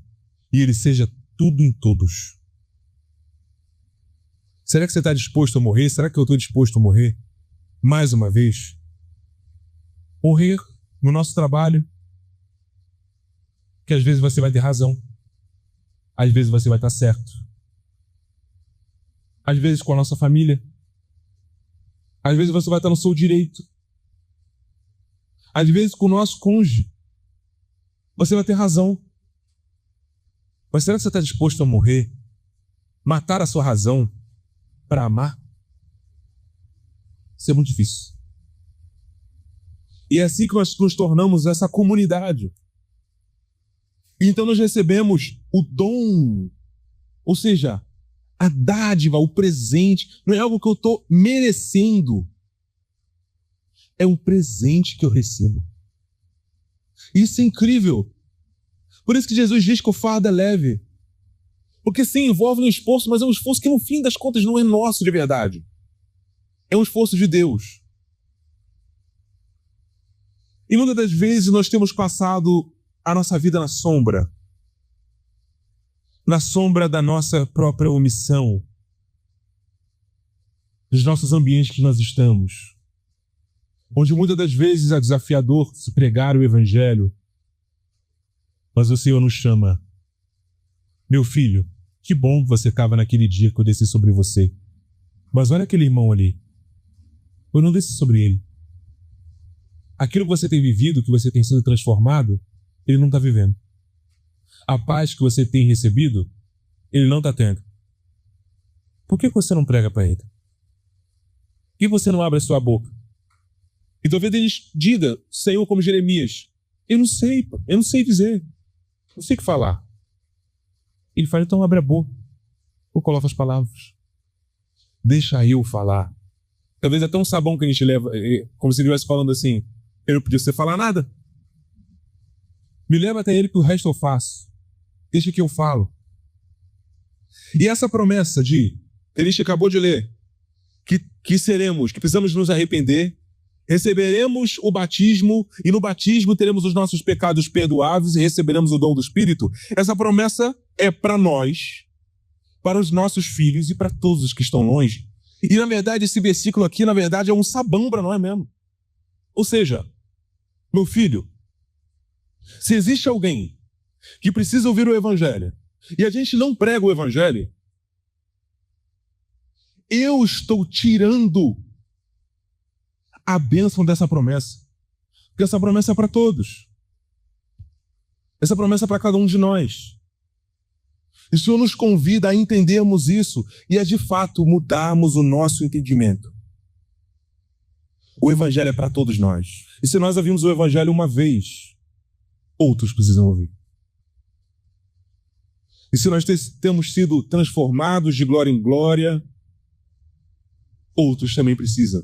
e Ele seja tudo em todos. Será que você está disposto a morrer? Será que eu estou disposto a morrer? Mais uma vez. Morrer no nosso trabalho, que às vezes você vai ter razão, às vezes você vai estar certo. Às vezes com a nossa família. Às vezes você vai estar no seu direito. Às vezes com o nosso cônjuge. Você vai ter razão. Mas será que você está disposto a morrer? Matar a sua razão para amar? Isso é muito difícil. E é assim que nós nos tornamos essa comunidade. E então nós recebemos o dom, ou seja, a dádiva, o presente. Não é algo que eu estou merecendo. É um presente que eu recebo. Isso é incrível. Por isso que Jesus diz que o fardo é leve. Porque sim, envolve um esforço, mas é um esforço que no fim das contas não é nosso de verdade. É um esforço de Deus. E muitas das vezes nós temos passado a nossa vida na sombra da nossa própria omissão, dos nossos ambientes que nós estamos, onde muitas das vezes é desafiador se pregar o Evangelho, mas o Senhor nos chama: meu filho, que bom que você estava naquele dia que eu desci sobre você, mas olha aquele irmão ali, eu não desci sobre ele. Aquilo que você tem vivido, que você tem sido transformado, ele não está vivendo. A paz que você tem recebido, ele não está tendo. Por que você não prega para ele? Por que você não abre a sua boca? E talvez ele diga, Senhor, como Jeremias, eu não sei dizer, não sei o que falar. Ele fala, então abre a boca, ou coloca as palavras. Deixa eu falar. Talvez até um sabão que a gente leva, como se ele estivesse falando assim, eu não podia você falar nada. Me leva até ele que o resto eu faço. Deixa que eu falo. E essa promessa de, a gente acabou de ler, que precisamos nos arrepender, receberemos o batismo, e no batismo teremos os nossos pecados perdoados e receberemos o dom do Espírito. Essa promessa é para nós, para os nossos filhos e para todos os que estão longe. E na verdade esse versículo aqui, na verdade, é um sabão para nós mesmo. Ou seja, meu filho, se existe alguém que precisa ouvir o Evangelho e a gente não prega o Evangelho, eu estou tirando a bênção dessa promessa. Porque essa promessa é para todos. Essa promessa é para cada um de nós. E o Senhor nos convida a entendermos isso e a de fato mudarmos o nosso entendimento. O Evangelho é para todos nós. E se nós ouvimos o Evangelho uma vez, outros precisam ouvir. E se nós temos sido transformados de glória em glória, outros também precisam.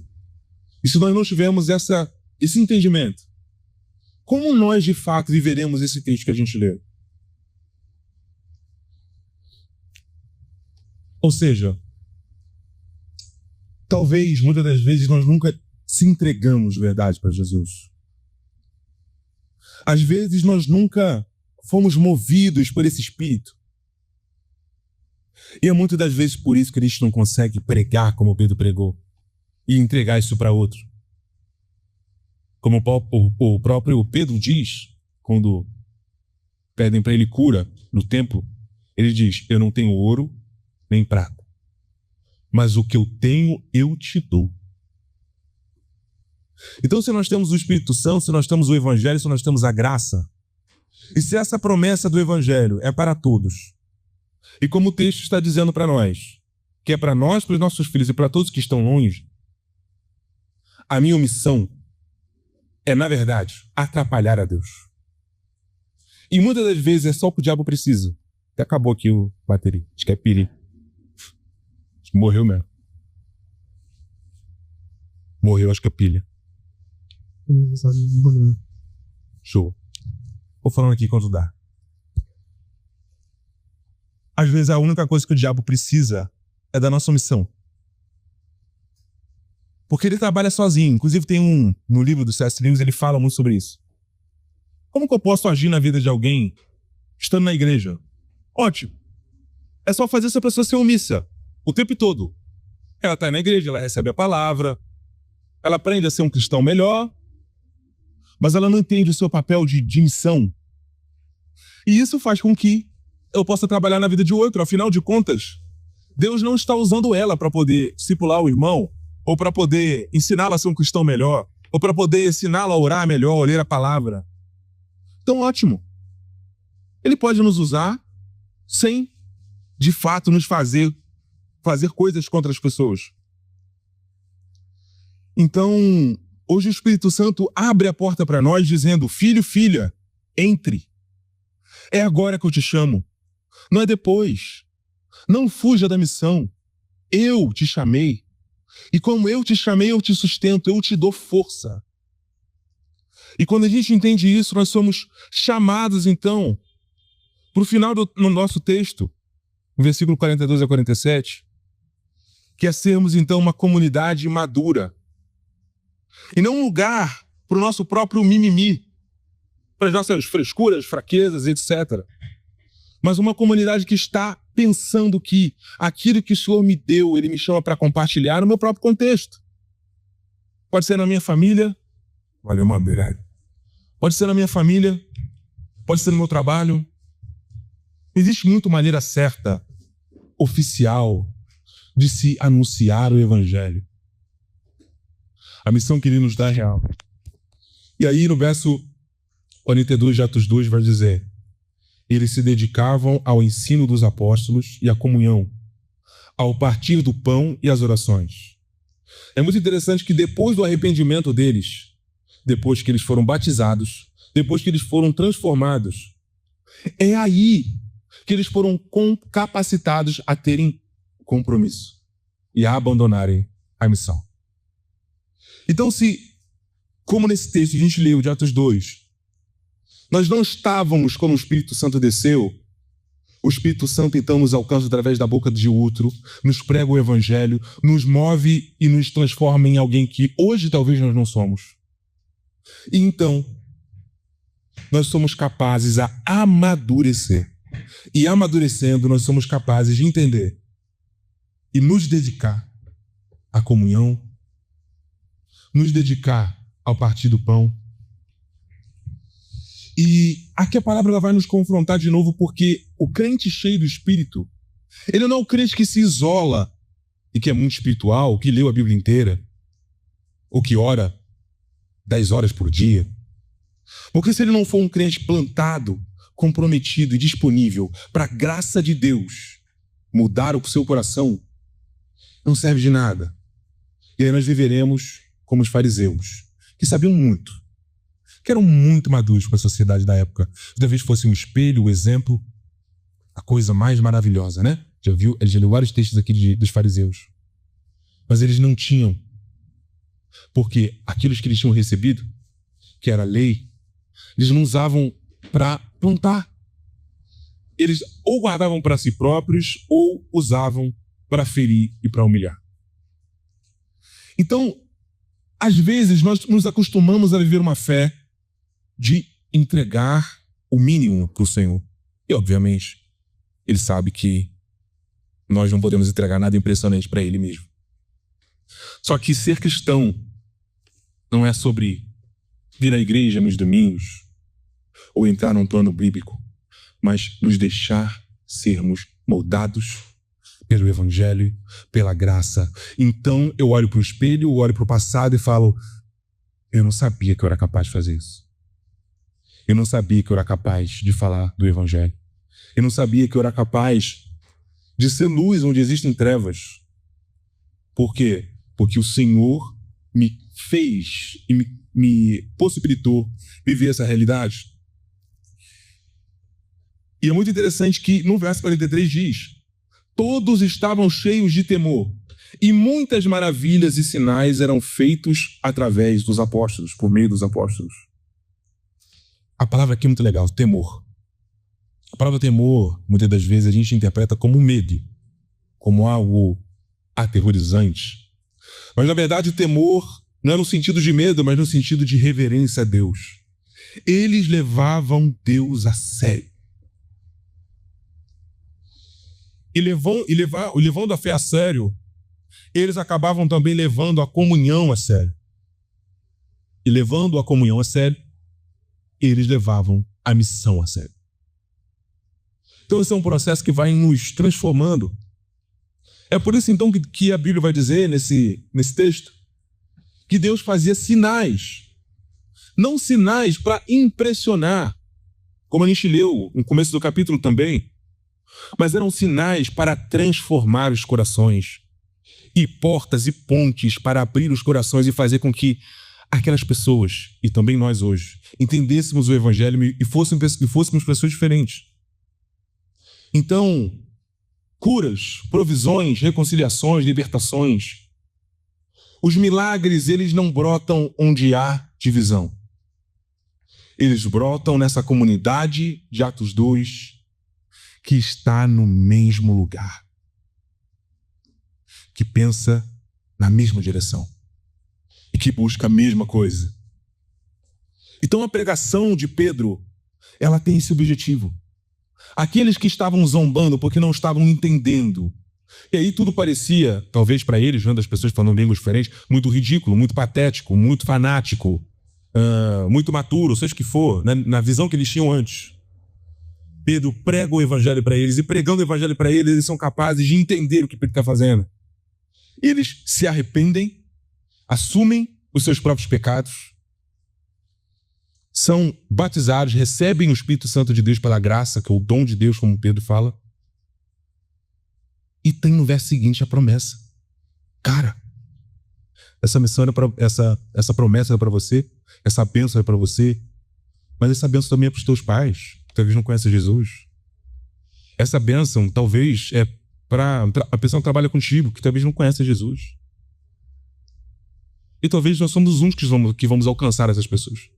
E se nós não tivermos esse entendimento, como nós de fato viveremos esse texto que a gente lê? Ou seja, talvez muitas das vezes nós nunca se entregamos de verdade para Jesus. Às vezes nós nunca fomos movidos por esse Espírito. E é muitas das vezes por isso que a gente não consegue pregar como Pedro pregou e entregar isso para outro. Como o próprio Pedro diz, quando pedem para ele cura no templo, ele diz, eu não tenho ouro nem prata, mas o que eu tenho eu te dou. Então, se nós temos o Espírito Santo, se nós temos o Evangelho, se nós temos a graça, e se essa promessa do Evangelho é para todos, e como o texto está dizendo para nós, que é para nós, para os nossos filhos e para todos que estão longe, a minha missão é, na verdade, atrapalhar a Deus. E muitas das vezes é só o que o diabo precisa. Até acabou aqui o bateria. Acho que é piri. Morreu mesmo. Morreu, acho que é pilha. Show. Vou falando aqui enquanto dá. Às vezes a única coisa que o diabo precisa é da nossa missão. Porque ele trabalha sozinho. Inclusive tem no livro do C.S. Lewis, ele fala muito sobre isso. Como que eu posso agir na vida de alguém estando na igreja? Ótimo. É só fazer essa pessoa ser omissa o tempo todo. Ela está na igreja, ela recebe a palavra, ela aprende a ser um cristão melhor, mas ela não entende o seu papel de missão. E isso faz com que eu possa trabalhar na vida de outro. Afinal de contas, Deus não está usando ela para poder discipular o irmão, ou para poder ensiná-la a ser um cristão melhor, ou para poder ensiná-la a orar melhor, a ler a palavra. Então, ótimo. Ele pode nos usar sem, de fato, nos fazer coisas contra as pessoas. Então, hoje o Espírito Santo abre a porta para nós dizendo: filho, filha, entre. É agora que eu te chamo. Não é depois. Não fuja da missão. Eu te chamei. E como eu te chamei, eu te sustento, eu te dou força. E quando a gente entende isso, nós somos chamados, então, para o final no nosso texto, no versículo 42 a 47, que é sermos, então, uma comunidade madura. E não um lugar para o nosso próprio mimimi, para as nossas frescuras, fraquezas, etc. Mas uma comunidade que está pensando que aquilo que o Senhor me deu, Ele me chama para compartilhar no meu próprio contexto. Pode ser na minha família. Valeu, uma beirada. Pode ser na minha família. Pode ser no meu trabalho. Existe muito maneira certa, oficial, de se anunciar o Evangelho. A missão que Ele nos dá é real. E aí, no verso 42 de Atos 2, vai dizer: eles se dedicavam ao ensino dos apóstolos e à comunhão, ao partir do pão e às orações. É muito interessante que depois do arrependimento deles, depois que eles foram batizados, depois que eles foram transformados, é aí que eles foram capacitados a terem compromisso e a abandonarem a missão. Então, como nesse texto que a gente leu de Atos 2, nós não estávamos quando o Espírito Santo desceu, o Espírito Santo então nos alcança através da boca de outro, nos prega o Evangelho, nos move e nos transforma em alguém que hoje talvez nós não somos. E então, nós somos capazes a amadurecer. E amadurecendo, nós somos capazes de entender e nos dedicar à comunhão, nos dedicar ao partir do pão. E aqui a palavra ela vai nos confrontar de novo, porque o crente cheio do Espírito, ele não é o crente que se isola e que é muito espiritual, que leu a Bíblia inteira, ou que ora 10 horas por dia. Porque se ele não for um crente plantado, comprometido e disponível para a graça de Deus mudar o seu coração, não serve de nada. E aí nós viveremos como os fariseus, que sabiam muito, que eram muito maduros para a sociedade da época. Talvez fosse um espelho, um exemplo, a coisa mais maravilhosa, né? Já leu vários textos aqui dos fariseus. Mas eles não tinham, porque aquilo que eles tinham recebido, que era a lei, eles não usavam para plantar. Eles ou guardavam para si próprios ou usavam para ferir e para humilhar. Então, às vezes, nós nos acostumamos a viver uma fé de entregar o mínimo para o Senhor. E, obviamente, Ele sabe que nós não podemos entregar nada impressionante para Ele mesmo. Só que ser cristão não é sobre vir à igreja nos domingos ou entrar num plano bíblico, mas nos deixar sermos moldados pelo Evangelho, pela graça. Então eu olho para o espelho, eu olho para o passado e falo: Eu não sabia que eu era capaz de fazer isso. Eu não sabia que eu era capaz de falar do Evangelho. Eu não sabia que eu era capaz de ser luz onde existem trevas. Por quê? Porque o Senhor me fez e me possibilitou viver essa realidade. E é muito interessante que no verso 43 diz: todos estavam cheios de temor, e muitas maravilhas e sinais eram feitos através dos apóstolos, por meio dos apóstolos. A palavra aqui é muito legal, temor. A palavra temor, muitas das vezes, a gente interpreta como medo, como algo aterrorizante. Mas, na verdade, o temor não é no sentido de medo, mas no sentido de reverência a Deus. Eles levavam Deus a sério. E levando a fé a sério, eles acabavam também levando a comunhão a sério. E levando a comunhão a sério, eles levavam a missão a sério. Então esse é um processo que vai nos transformando. É por isso então que a Bíblia vai dizer nesse texto que Deus fazia sinais. Não sinais para impressionar, como a gente leu no começo do capítulo também, mas eram sinais para transformar os corações, e portas e pontes para abrir os corações e fazer com que aquelas pessoas, e também nós hoje, entendêssemos o Evangelho e fôssemos pessoas diferentes. Então, curas, provisões, reconciliações, libertações. Os milagres, eles não brotam onde há divisão. Eles brotam nessa comunidade de Atos 2, que está no mesmo lugar, que pensa na mesma direção e que busca a mesma coisa. Então a pregação de Pedro, ela tem esse objetivo. Aqueles que estavam zombando porque não estavam entendendo. E aí tudo parecia, talvez para eles, vendo as pessoas falando línguas diferentes, muito ridículo, muito patético, muito fanático, muito maturo, seja o que for, né, na visão que eles tinham antes. Pedro prega o Evangelho para eles, e pregando o Evangelho para eles, eles são capazes de entender o que Pedro está fazendo. Eles se arrependem, assumem os seus próprios pecados, são batizados, recebem o Espírito Santo de Deus pela graça, que é o dom de Deus, como Pedro fala. E tem no verso seguinte a promessa. Cara, essa missão era essa promessa é para você, essa bênção é para você, mas essa bênção também é para os teus pais, que talvez não conheçam Jesus. Essa bênção talvez é para a pessoa que trabalha contigo, que talvez não conheça Jesus. E talvez nós somos os únicos que vamos alcançar essas pessoas.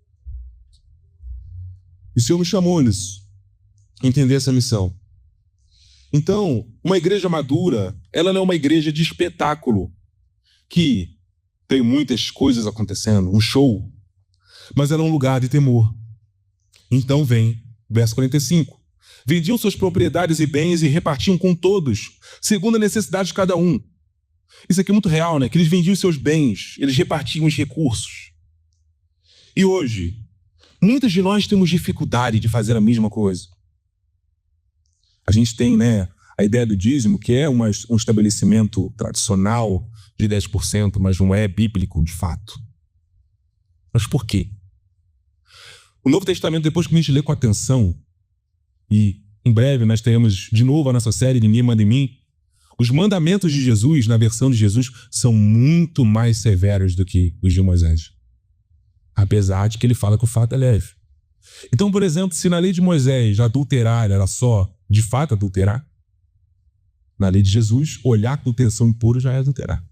E o Senhor me chamou nisso, entender essa missão. Então, uma igreja madura, ela não é uma igreja de espetáculo, que tem muitas coisas acontecendo, um show, mas ela é um lugar de temor. Então vem, verso 45. Vendiam suas propriedades e bens e repartiam com todos, segundo a necessidade de cada um. Isso aqui é muito real, né? Que eles vendiam seus bens, eles repartiam os recursos. E hoje, muitos de nós temos dificuldade de fazer a mesma coisa. A gente tem, né, a ideia do dízimo, que é um estabelecimento tradicional de 10%, mas não é bíblico de fato. Mas por quê? O Novo Testamento, depois que a gente lê com atenção, e em breve nós teremos de novo a nossa série de Ninguém Manda em Mim, os mandamentos de Jesus, na versão de Jesus, são muito mais severos do que os de Moisés. Apesar de que ele fala que o fato é leve. Então, por exemplo, se na lei de Moisés adulterar era só, de fato, adulterar, na lei de Jesus, olhar com intenção impura já é adulterar.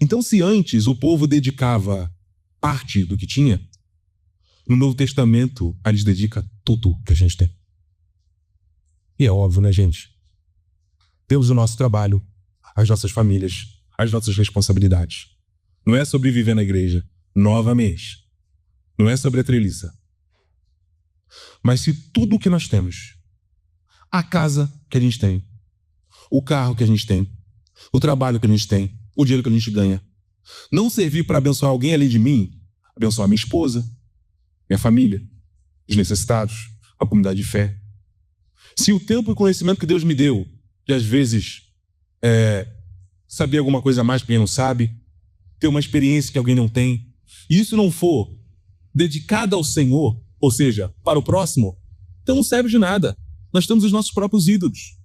Então, se antes o povo dedicava parte do que tinha, no Novo Testamento, a eles dedica tudo que a gente tem. E é óbvio, né, gente? Temos o nosso trabalho, as nossas famílias, as nossas responsabilidades. Não é sobre viver na igreja, novamente. Não é sobre a treliça. Mas se tudo o que nós temos, a casa que a gente tem, o carro que a gente tem, o trabalho que a gente tem, o dinheiro que a gente ganha, não servir para abençoar alguém além de mim, abençoar minha esposa, minha família, os necessitados, a comunidade de fé. Se o tempo e o conhecimento que Deus me deu, de às vezes saber alguma coisa a mais que quem não sabe, ter uma experiência que alguém não tem, e isso não for dedicado ao Senhor, ou seja, para o próximo, então não serve de nada. Nós temos os nossos próprios ídolos.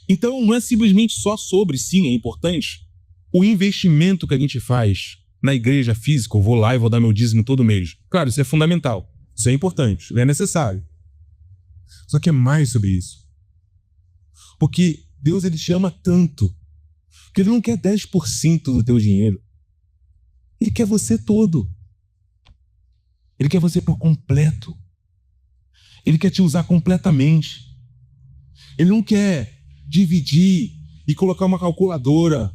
Então não é simplesmente só sobre, sim, é importante, o investimento que a gente faz na igreja física, eu vou lá e vou dar meu dízimo todo mês. Claro, isso é fundamental, isso é importante, é necessário. Só que é mais sobre isso. Porque Deus, ele te ama tanto, que ele não quer 10% do teu dinheiro. Ele quer você todo. Ele quer você por completo. Ele quer te usar completamente. Ele não quer dividir e colocar uma calculadora.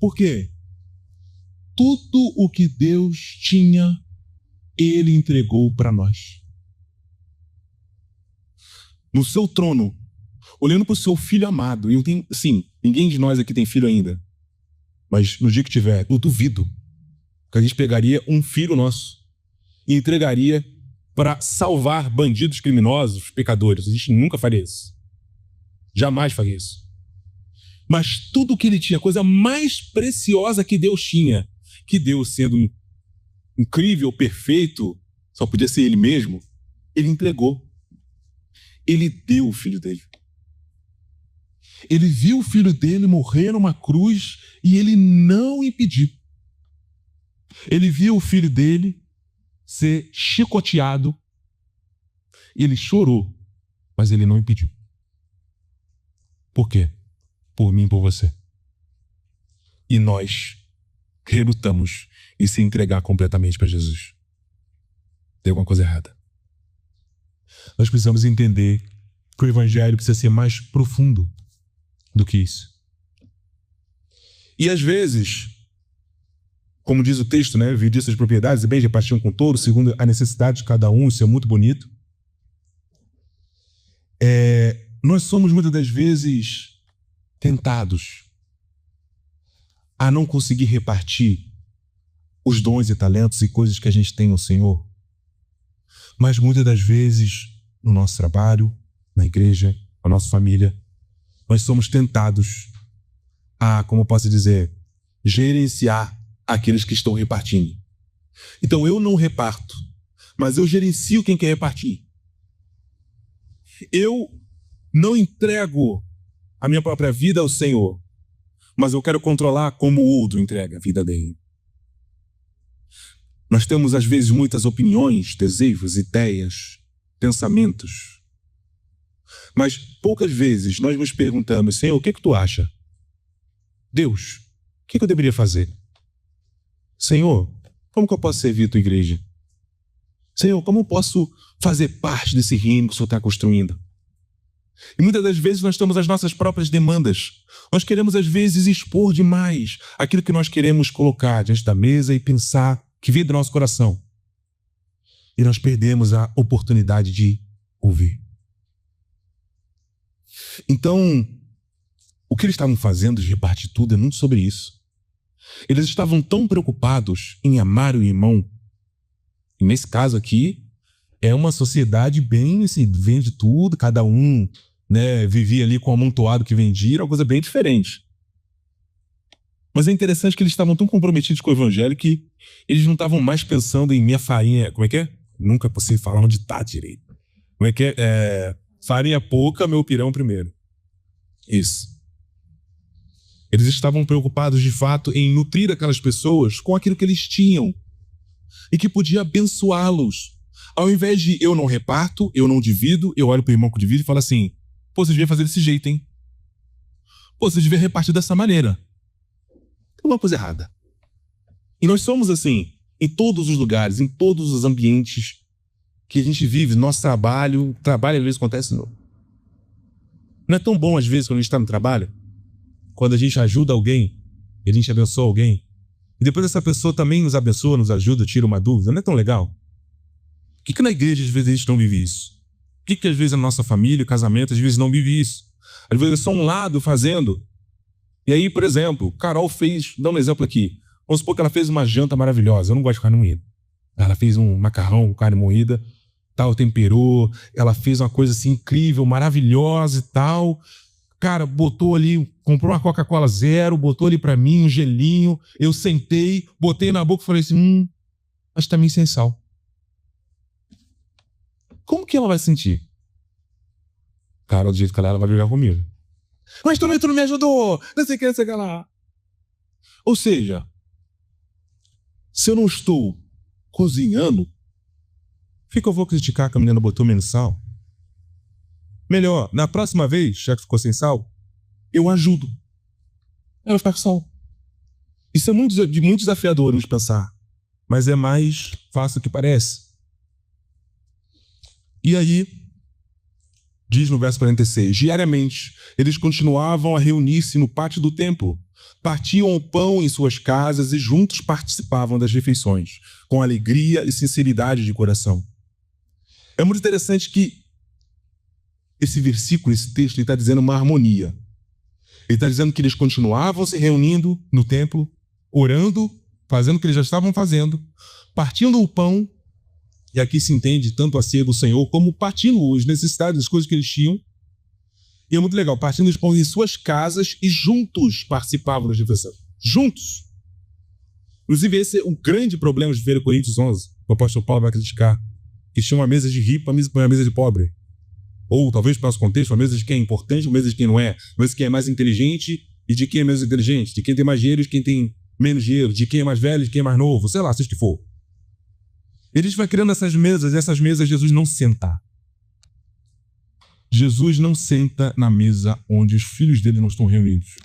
Por quê? Tudo o que Deus tinha, ele entregou para nós. No seu trono, olhando para o seu filho amado, e eu tenho, sim, ninguém de nós aqui tem filho ainda, mas no dia que tiver, eu duvido que a gente pegaria um filho nosso e entregaria para salvar bandidos, criminosos, pecadores. A gente nunca faria isso. Jamais faria isso. Mas tudo o que ele tinha, a coisa mais preciosa que Deus tinha, que Deus, sendo incrível, perfeito, só podia ser ele mesmo, ele entregou. Ele deu o filho dele. Ele viu o filho dele morrer numa cruz e ele não impediu. Ele viu o filho dele ser chicoteado. Ele chorou, mas ele não impediu. Por quê? Por mim e por você. E nós relutamos em se entregar completamente para Jesus. Tem alguma coisa errada. Nós precisamos entender que o evangelho precisa ser mais profundo do que isso. E às vezes, como diz o texto, né, vidiças de propriedades e bens repartiam com todos, segundo a necessidade de cada um, isso é muito bonito. Nós somos muitas das vezes tentados a não conseguir repartir os dons e talentos e coisas que a gente tem no Senhor. Mas muitas das vezes, no nosso trabalho, na igreja, na nossa família, nós somos tentados a, como eu posso dizer, gerenciar aqueles que estão repartindo. Então eu não reparto, mas eu gerencio quem quer repartir. Eu não entrego a minha própria vida ao Senhor, mas eu quero controlar como o outro entrega a vida dele. Nós temos, às vezes, muitas opiniões, desejos, ideias, pensamentos. Mas poucas vezes nós nos perguntamos: Senhor, o que tu acha? Deus, o que eu deveria fazer? Senhor, como que eu posso servir a tua igreja? Senhor, como eu posso fazer parte desse reino que o Senhor está construindo? E muitas das vezes nós temos as nossas próprias demandas. Nós queremos, às vezes, expor demais aquilo que nós queremos colocar diante da mesa e pensar que vem do nosso coração. E nós perdemos a oportunidade de ouvir. Então, o que eles estavam fazendo de repartir tudo é muito sobre isso. Eles estavam tão preocupados em amar o irmão. E nesse caso aqui, é uma sociedade bem, assim, vende tudo, cada um, né, vivia ali com o amontoado que vendia, era uma coisa bem diferente. Mas é interessante que eles estavam tão comprometidos com o evangelho que eles não estavam mais pensando em minha farinha, como é que é? Nunca possui falar onde está direito. Como é que é? Farinha pouca, meu pirão primeiro. Isso. Eles estavam preocupados, de fato, em nutrir aquelas pessoas com aquilo que eles tinham e que podia abençoá-los. Ao invés de eu não reparto, eu não divido, eu olho para o irmão que divide e falo assim: pô, você devia fazer desse jeito, hein? Pô, você devia repartir dessa maneira. Tem alguma coisa errada. E nós somos assim, em todos os lugares, em todos os ambientes que a gente vive. Nosso trabalho às vezes acontece não é tão bom às vezes quando a gente está no trabalho, quando a gente ajuda alguém, a gente abençoa alguém, e depois essa pessoa também nos abençoa, nos ajuda, tira uma dúvida. Não é tão legal? Por que na igreja às vezes a gente não vive isso? Por que às vezes a nossa família, o casamento, às vezes não vive isso? Às vezes é só um lado fazendo. E aí, por exemplo, Carol fez, dá um exemplo aqui, vamos supor que ela fez uma janta maravilhosa. Eu não gosto de carne moída. Ela fez um macarrão com carne moída, tal, temperou, ela fez uma coisa assim incrível, maravilhosa e tal. Cara, botou ali, comprou uma Coca-Cola zero, botou ali pra mim um gelinho. Eu sentei, botei na boca e falei assim, acho que tá meio sem sal. Como que ela vai sentir? Cara, do jeito que ela vai brigar comigo. Mas tu não me ajudou, não sei o que, não sei o que lá. Ou seja, se eu não estou cozinhando, por que eu vou criticar que a menina botou menos sal? Melhor, na próxima vez, já que ficou sem sal, eu ajudo. Ela vai ficar com sal. Isso é muito desafiador de pensar, mas é mais fácil do que parece. E aí, diz no verso 46, diariamente eles continuavam a reunir-se no pátio do templo, partiam o pão em suas casas e juntos participavam das refeições, com alegria e sinceridade de coração. É muito interessante que esse versículo, esse texto, ele está dizendo uma harmonia. Ele está dizendo que eles continuavam se reunindo no templo, orando, fazendo o que eles já estavam fazendo, partindo o pão, e aqui se entende tanto a ceia do Senhor, como partindo as necessidades, as coisas que eles tinham. E é muito legal, partindo os pães em suas casas e juntos participavam das refeições. Juntos. Inclusive, esse é um grande problema de 1 Coríntios 11, o apóstolo Paulo vai criticar, que tinha uma mesa de rico, uma mesa de pobre. Ou, talvez, para o nosso contexto, uma mesa de quem é importante, uma mesa de quem não é. Uma mesa de quem é mais inteligente e de quem é menos inteligente. De quem tem mais dinheiro e de quem tem menos dinheiro. De quem é mais velho e de quem é mais novo. Sei lá, seja o que for. Eles vai criando essas mesas, e essas mesas Jesus não senta. Jesus não senta na mesa onde os filhos dele não estão reunidos.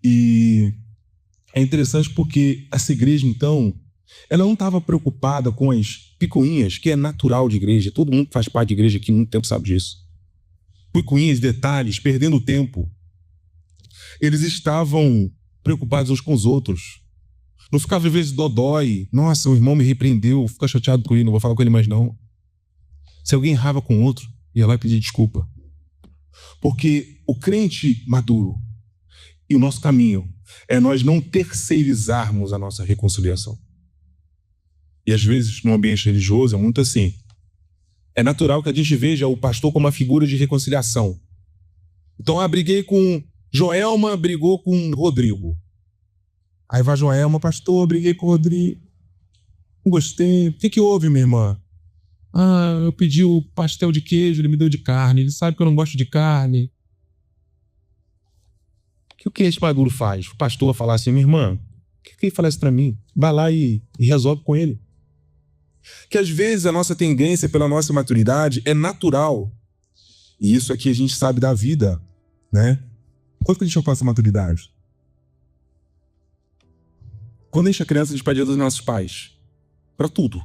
E é interessante porque essa igreja, então, ela não estava preocupada com as picuinhas, que é natural de igreja. Todo mundo que faz parte de igreja aqui há muito tempo sabe disso. Picuinhas, detalhes, perdendo tempo. Eles estavam preocupados uns com os outros. Não ficava, às vezes, dodói. Nossa, o irmão me repreendeu, fica chateado com ele, não vou falar com ele mais não. Se alguém errava com o outro, ia lá pedir desculpa. Porque o crente maduro e o nosso caminho é nós não terceirizarmos a nossa reconciliação. E às vezes, no ambiente religioso, é muito assim. É natural que a gente veja o pastor como uma figura de reconciliação. Então, briguei com Joelma, brigou com Rodrigo. Aí vai Joelma, pastor, briguei com o Rodrigo. Não gostei. O que houve, minha irmã? Eu pedi o pastel de queijo, ele me deu de carne. Ele sabe que eu não gosto de carne. O que esse maduro faz? O pastor falar assim, minha irmã, o que ele fala isso pra mim? Vai lá e resolve com ele. Que às vezes a nossa tendência pela nossa maturidade é natural. E isso aqui a gente sabe da vida, né? Quando que a gente alcança a maturidade? Quando a gente é criança, a gente pede dos nossos pais. Para tudo.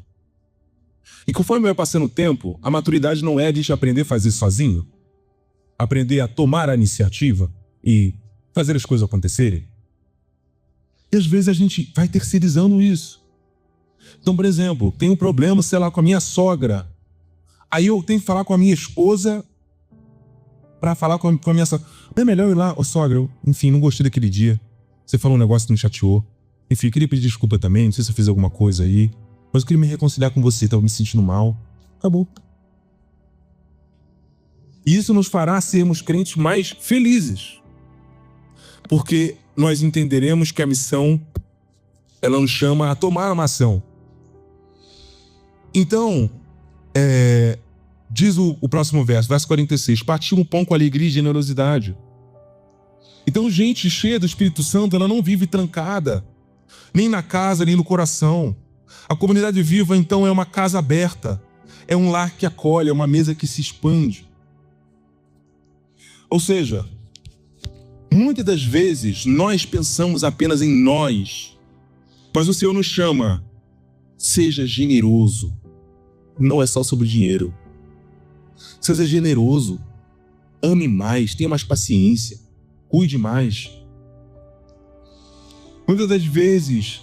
E conforme vai passando o tempo, a maturidade não é a gente aprender a fazer sozinho. Aprender a tomar a iniciativa e fazer as coisas acontecerem. E às vezes a gente vai terceirizando isso. Então, por exemplo, tem um problema, sei lá, com a minha sogra. Aí eu tenho que falar com a minha esposa para falar com a minha sogra. Não é melhor eu ir lá, sogra, enfim, não gostei daquele dia. Você falou um negócio que me chateou. Enfim, eu queria pedir desculpa também, não sei se eu fiz alguma coisa aí. Mas eu queria me reconciliar com você, estava me sentindo mal. Acabou. E isso nos fará sermos crentes mais felizes. Porque nós entenderemos que a missão, ela nos chama a tomar uma ação. Então, diz o próximo verso 46, partiu um pão com alegria e generosidade. Então, gente cheia do Espírito Santo, ela não vive trancada, nem na casa, nem no coração. A comunidade viva, então, é uma casa aberta, é um lar que acolhe, é uma mesa que se expande. Ou seja, muitas das vezes nós pensamos apenas em nós, mas o Senhor nos chama, seja generoso. Não é só sobre dinheiro. Seja generoso, ame mais, tenha mais paciência, cuide mais. Muitas das vezes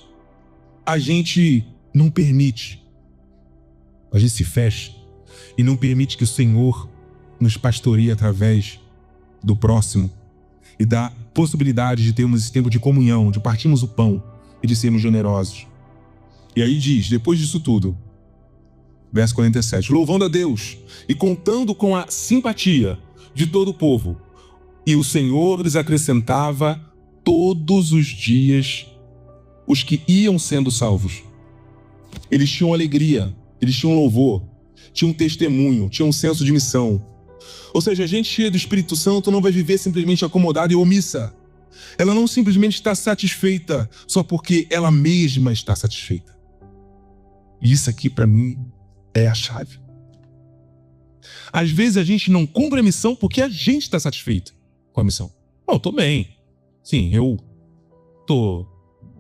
a gente não permite, a gente se fecha e não permite que o Senhor nos pastoreie através do próximo e da possibilidade de termos esse tempo de comunhão, de partirmos o pão e de sermos generosos. E aí diz, depois disso tudo, verso 47, louvando a Deus e contando com a simpatia de todo o povo. E o Senhor lhes acrescentava todos os dias os que iam sendo salvos. Eles tinham alegria, eles tinham louvor, tinham testemunho, tinham um senso de missão. Ou seja, a gente cheia do Espírito Santo não vai viver simplesmente acomodada e omissa. Ela não simplesmente está satisfeita só porque ela mesma está satisfeita. E isso aqui, para mim, é a chave. Às vezes a gente não cumpre a missão porque a gente está satisfeito com a missão. Eu tô bem. Sim, eu tô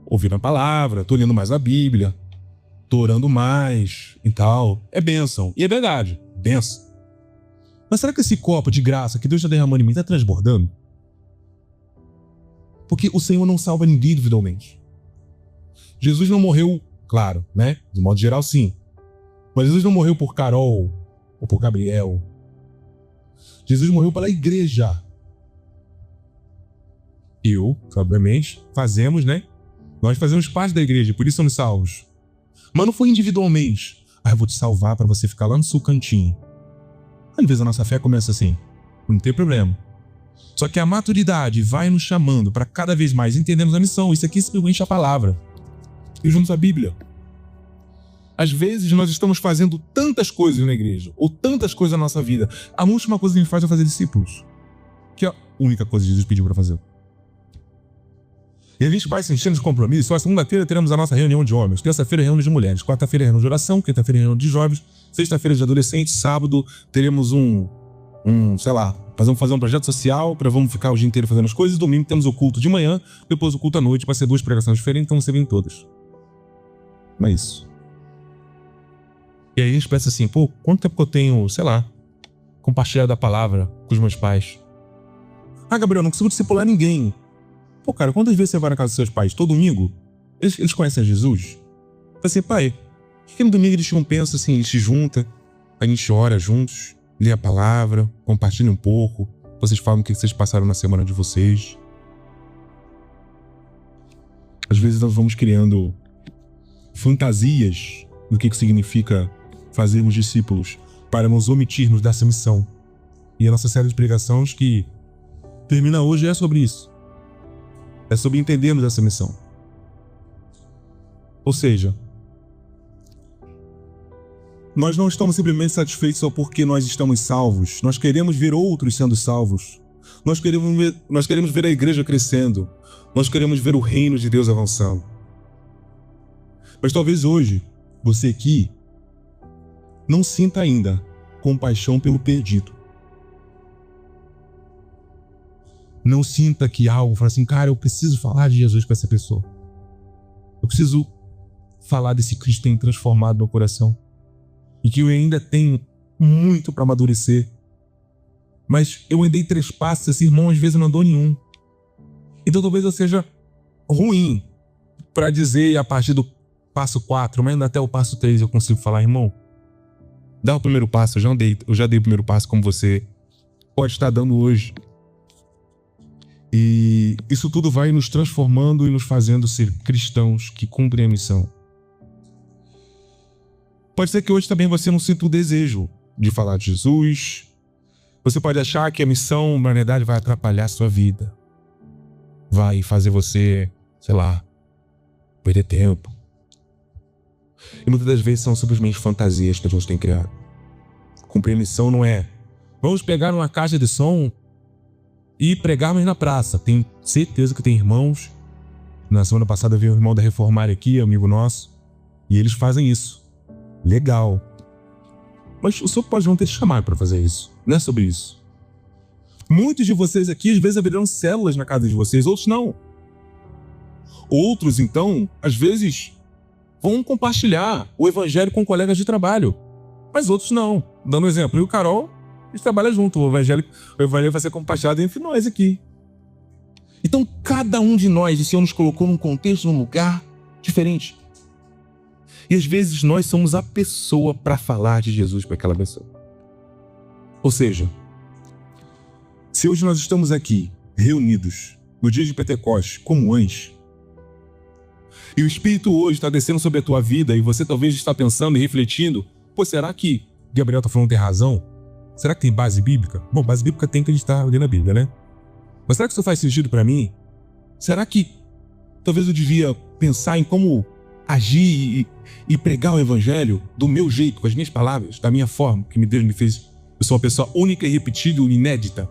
ouvindo a palavra, tô lendo mais a Bíblia, tô orando mais e tal. É bênção. E é verdade, bênção. Mas será que esse copo de graça que Deus está derramando em mim está transbordando? Porque o Senhor não salva ninguém individualmente. Jesus não morreu, claro, né? De modo geral, sim. Mas Jesus não morreu por Carol ou por Gabriel. Jesus morreu pela igreja. Eu, obviamente, fazemos, né? Nós fazemos parte da igreja, por isso somos salvos. Mas não foi individualmente. Eu vou te salvar para você ficar lá no seu cantinho. Às vezes a nossa fé começa assim. Não tem problema. Só que a maturidade vai nos chamando para cada vez mais entendermos a missão. Isso aqui simplesmente é a palavra. E juntos a Bíblia. Às vezes nós estamos fazendo tantas coisas na igreja, ou tantas coisas na nossa vida. A última coisa que a gente faz é fazer discípulos. Que é a única coisa que Jesus pediu para fazer. E a gente vai se enchendo de compromisso. Só segunda-feira teremos a nossa reunião de homens. Terça-feira, reunião de mulheres. Quarta-feira, reunião de oração. Quinta-feira, reunião de jovens. Sexta-feira, de adolescentes. Sábado, teremos fazer um projeto social. Vamos ficar o dia inteiro fazendo as coisas. Domingo, temos o culto de manhã. Depois o culto à noite. Vai ser 2 pregações diferentes. Então você vem todas. Não é isso. E aí a gente pensa assim, quanto tempo que eu tenho, compartilhado a palavra com os meus pais? Gabriel, não consigo discipular ninguém. Cara, quantas vezes você vai na casa dos seus pais? Todo domingo? Eles conhecem Jesus? Fala assim, pai, por que no domingo eles não pensam assim, eles se juntam, a gente ora juntos, lê a palavra, compartilha um pouco, vocês falam o que vocês passaram na semana de vocês. Às vezes nós vamos criando fantasias do que significa fazermos discípulos para nos omitirmos dessa missão. E a nossa série de pregações que termina hoje é sobre isso. É sobre entendermos essa missão. Ou seja, nós não estamos simplesmente satisfeitos só porque nós estamos salvos. Nós queremos ver outros sendo salvos. Nós queremos ver a igreja crescendo. Nós queremos ver o reino de Deus avançando. Mas talvez hoje, você aqui não sinta ainda compaixão pelo perdido. Não sinta que algo, fala assim, cara, eu preciso falar de Jesus para essa pessoa. Eu preciso falar desse Cristo que tem transformado meu coração. E que eu ainda tenho muito para amadurecer. Mas eu andei 3 passos, esse irmão às vezes não andou nenhum. Então talvez eu seja ruim para dizer a partir do passo 4, mas ainda até o passo 3 eu consigo falar, irmão, dá o primeiro passo, eu já dei o primeiro passo como você pode estar dando hoje. E isso tudo vai nos transformando e nos fazendo ser cristãos que cumprem a missão. Pode ser que hoje também você não sinta o desejo de falar de Jesus. Você pode achar que a missão, na verdade, vai atrapalhar a sua vida. Vai fazer você, perder tempo. E muitas das vezes são simplesmente fantasias que Deus tem criado. Cumprir a missão não é vamos pegar uma caixa de som e pregarmos na praça. Tenho certeza que tem irmãos. Na semana passada eu vi um irmão da Reformária aqui, amigo nosso, e eles fazem isso. Legal. Mas o senhor pode não ter chamado para fazer isso. Não é sobre isso. Muitos de vocês aqui, às vezes, abrirão células na casa de vocês, outros não. Outros, então, às vezes, vão compartilhar o evangelho com colegas de trabalho. Mas outros não. Dando um exemplo, eu e o Carol, a gente trabalha junto. O evangelho vai ser compartilhado entre nós aqui. Então, cada um de nós, o Senhor nos colocou num contexto, num lugar diferente. E às vezes nós somos a pessoa para falar de Jesus para aquela pessoa. Ou seja, se hoje nós estamos aqui, reunidos, no dia de Pentecostes, como antes, e o Espírito hoje está descendo sobre a tua vida, e você talvez está pensando e refletindo, será que Gabriel está falando que tem razão? Será que tem base bíblica? Bom, base bíblica tem que a gente está lendo a Bíblia, né? Mas será que isso faz sentido para mim? Será que talvez eu devia pensar em como agir e pregar o evangelho do meu jeito, com as minhas palavras, da minha forma, que Deus me fez? Eu sou uma pessoa única, irrepetível, inédita.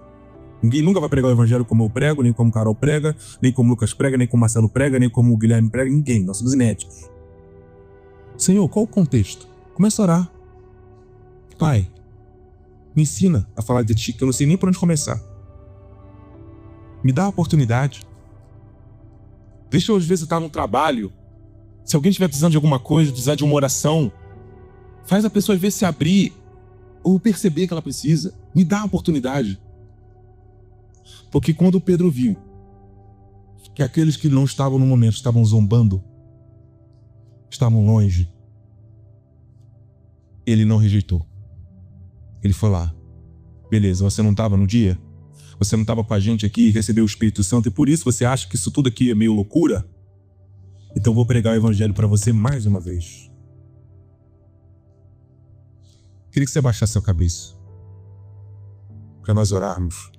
Ninguém nunca vai pregar o evangelho como eu prego, nem como Carol prega, nem como Lucas prega, nem como Marcelo prega, nem como o Guilherme prega, ninguém. Nós somos inéditos. Senhor, qual o contexto? Começa a orar. Pai, me ensina a falar de ti, que eu não sei nem por onde começar. Me dá a oportunidade. Deixa eu, às vezes, estar no trabalho. Se alguém estiver precisando de alguma coisa, precisar de uma oração, faz a pessoa, às vezes, se abrir ou perceber que ela precisa. Me dá a oportunidade. Porque quando Pedro viu que aqueles que não estavam no momento estavam zombando, estavam longe, ele não rejeitou. Ele foi lá. Beleza, você não estava no dia? Você não estava com a gente aqui e recebeu o Espírito Santo e por isso você acha que isso tudo aqui é meio loucura? Então vou pregar o evangelho para você mais uma vez. Queria que você abaixasse a cabeça para nós orarmos.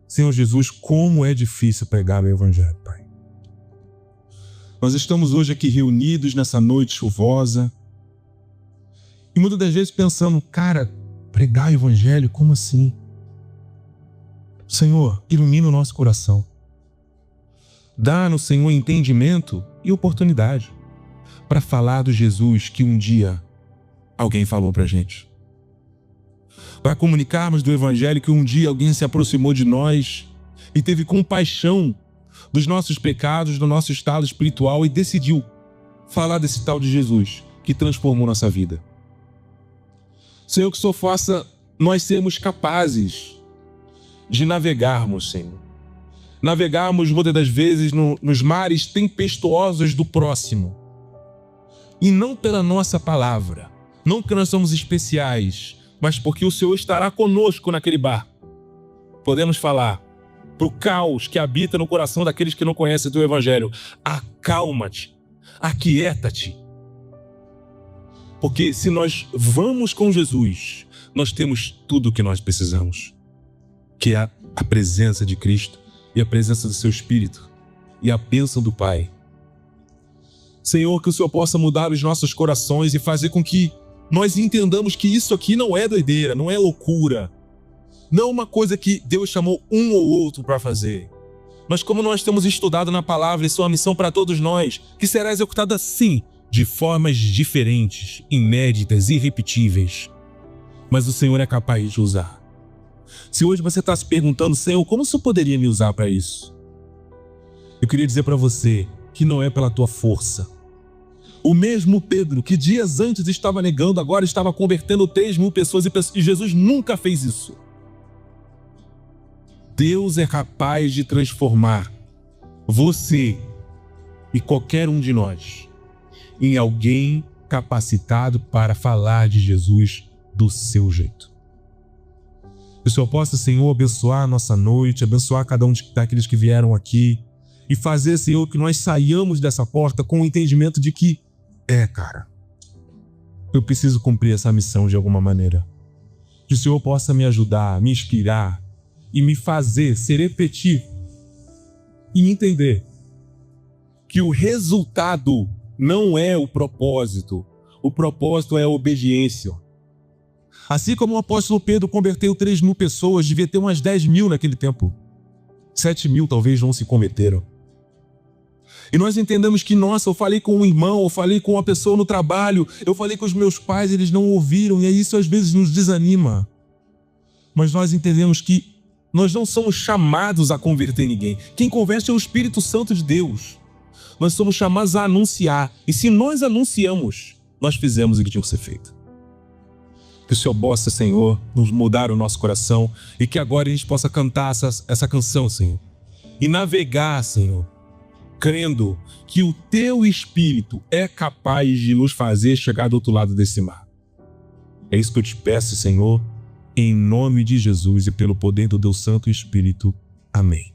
Senhor Jesus, como é difícil pregar o evangelho, Pai. Nós estamos hoje aqui reunidos nessa noite chuvosa e muitas das vezes pensando, cara, pregar o evangelho, como assim? Senhor, ilumina o nosso coração. Dá-nos, Senhor, entendimento e oportunidade para falar do Jesus que um dia alguém falou pra gente. Para comunicarmos do evangelho que um dia alguém se aproximou de nós e teve compaixão dos nossos pecados, do nosso estado espiritual e decidiu falar desse tal de Jesus que transformou nossa vida. Senhor, que o Senhor faça nós sermos capazes de navegarmos, Senhor. Navegarmos muitas das vezes nos mares tempestuosos do próximo. E não pela nossa palavra, não porque nós somos especiais, mas porque o Senhor estará conosco naquele barco. Podemos falar para o caos que habita no coração daqueles que não conhecem o teu evangelho: acalma-te, aquieta-te. Porque se nós vamos com Jesus, nós temos tudo o que nós precisamos, que é a presença de Cristo e a presença do seu Espírito e a bênção do Pai. Senhor, que o Senhor possa mudar os nossos corações e fazer com que nós entendamos que isso aqui não é doideira, não é loucura, não é uma coisa que Deus chamou um ou outro para fazer, mas como nós temos estudado na palavra, isso é uma missão para todos nós, que será executada sim, de formas diferentes, inéditas, irrepetíveis, mas o Senhor é capaz de usar. Se hoje você está se perguntando, Senhor, como o Senhor poderia me usar para isso? Eu queria dizer para você que não é pela tua força. O mesmo Pedro, que dias antes estava negando, agora estava convertendo 3.000 pessoas e Jesus nunca fez isso. Deus é capaz de transformar você e qualquer um de nós em alguém capacitado para falar de Jesus do seu jeito. Que o Senhor possa, Senhor, abençoar a nossa noite, abençoar cada um daqueles que vieram aqui e fazer, Senhor, que nós saiamos dessa porta com o entendimento de que cara, eu preciso cumprir essa missão de alguma maneira. Que o Senhor possa me ajudar, me inspirar e me fazer ser efetivo e entender que o resultado não é o propósito é a obediência. Assim como o apóstolo Pedro converteu 3.000 pessoas, devia ter umas 10.000 naquele tempo. 7.000 talvez não se converteram. E nós entendemos que, nossa, eu falei com um irmão, eu falei com uma pessoa no trabalho, eu falei com os meus pais, eles não ouviram, e isso às vezes nos desanima. Mas nós entendemos que nós não somos chamados a converter ninguém. Quem converte é o Espírito Santo de Deus. Nós somos chamados a anunciar. E se nós anunciamos, nós fizemos o que tinha que ser feito. Que o Senhor possa, Senhor, nos mudar o nosso coração e que agora a gente possa cantar essa canção, Senhor. E navegar, Senhor, crendo que o teu Espírito é capaz de nos fazer chegar do outro lado desse mar. É isso que eu te peço, Senhor, em nome de Jesus e pelo poder do Deus Santo Espírito. Amém.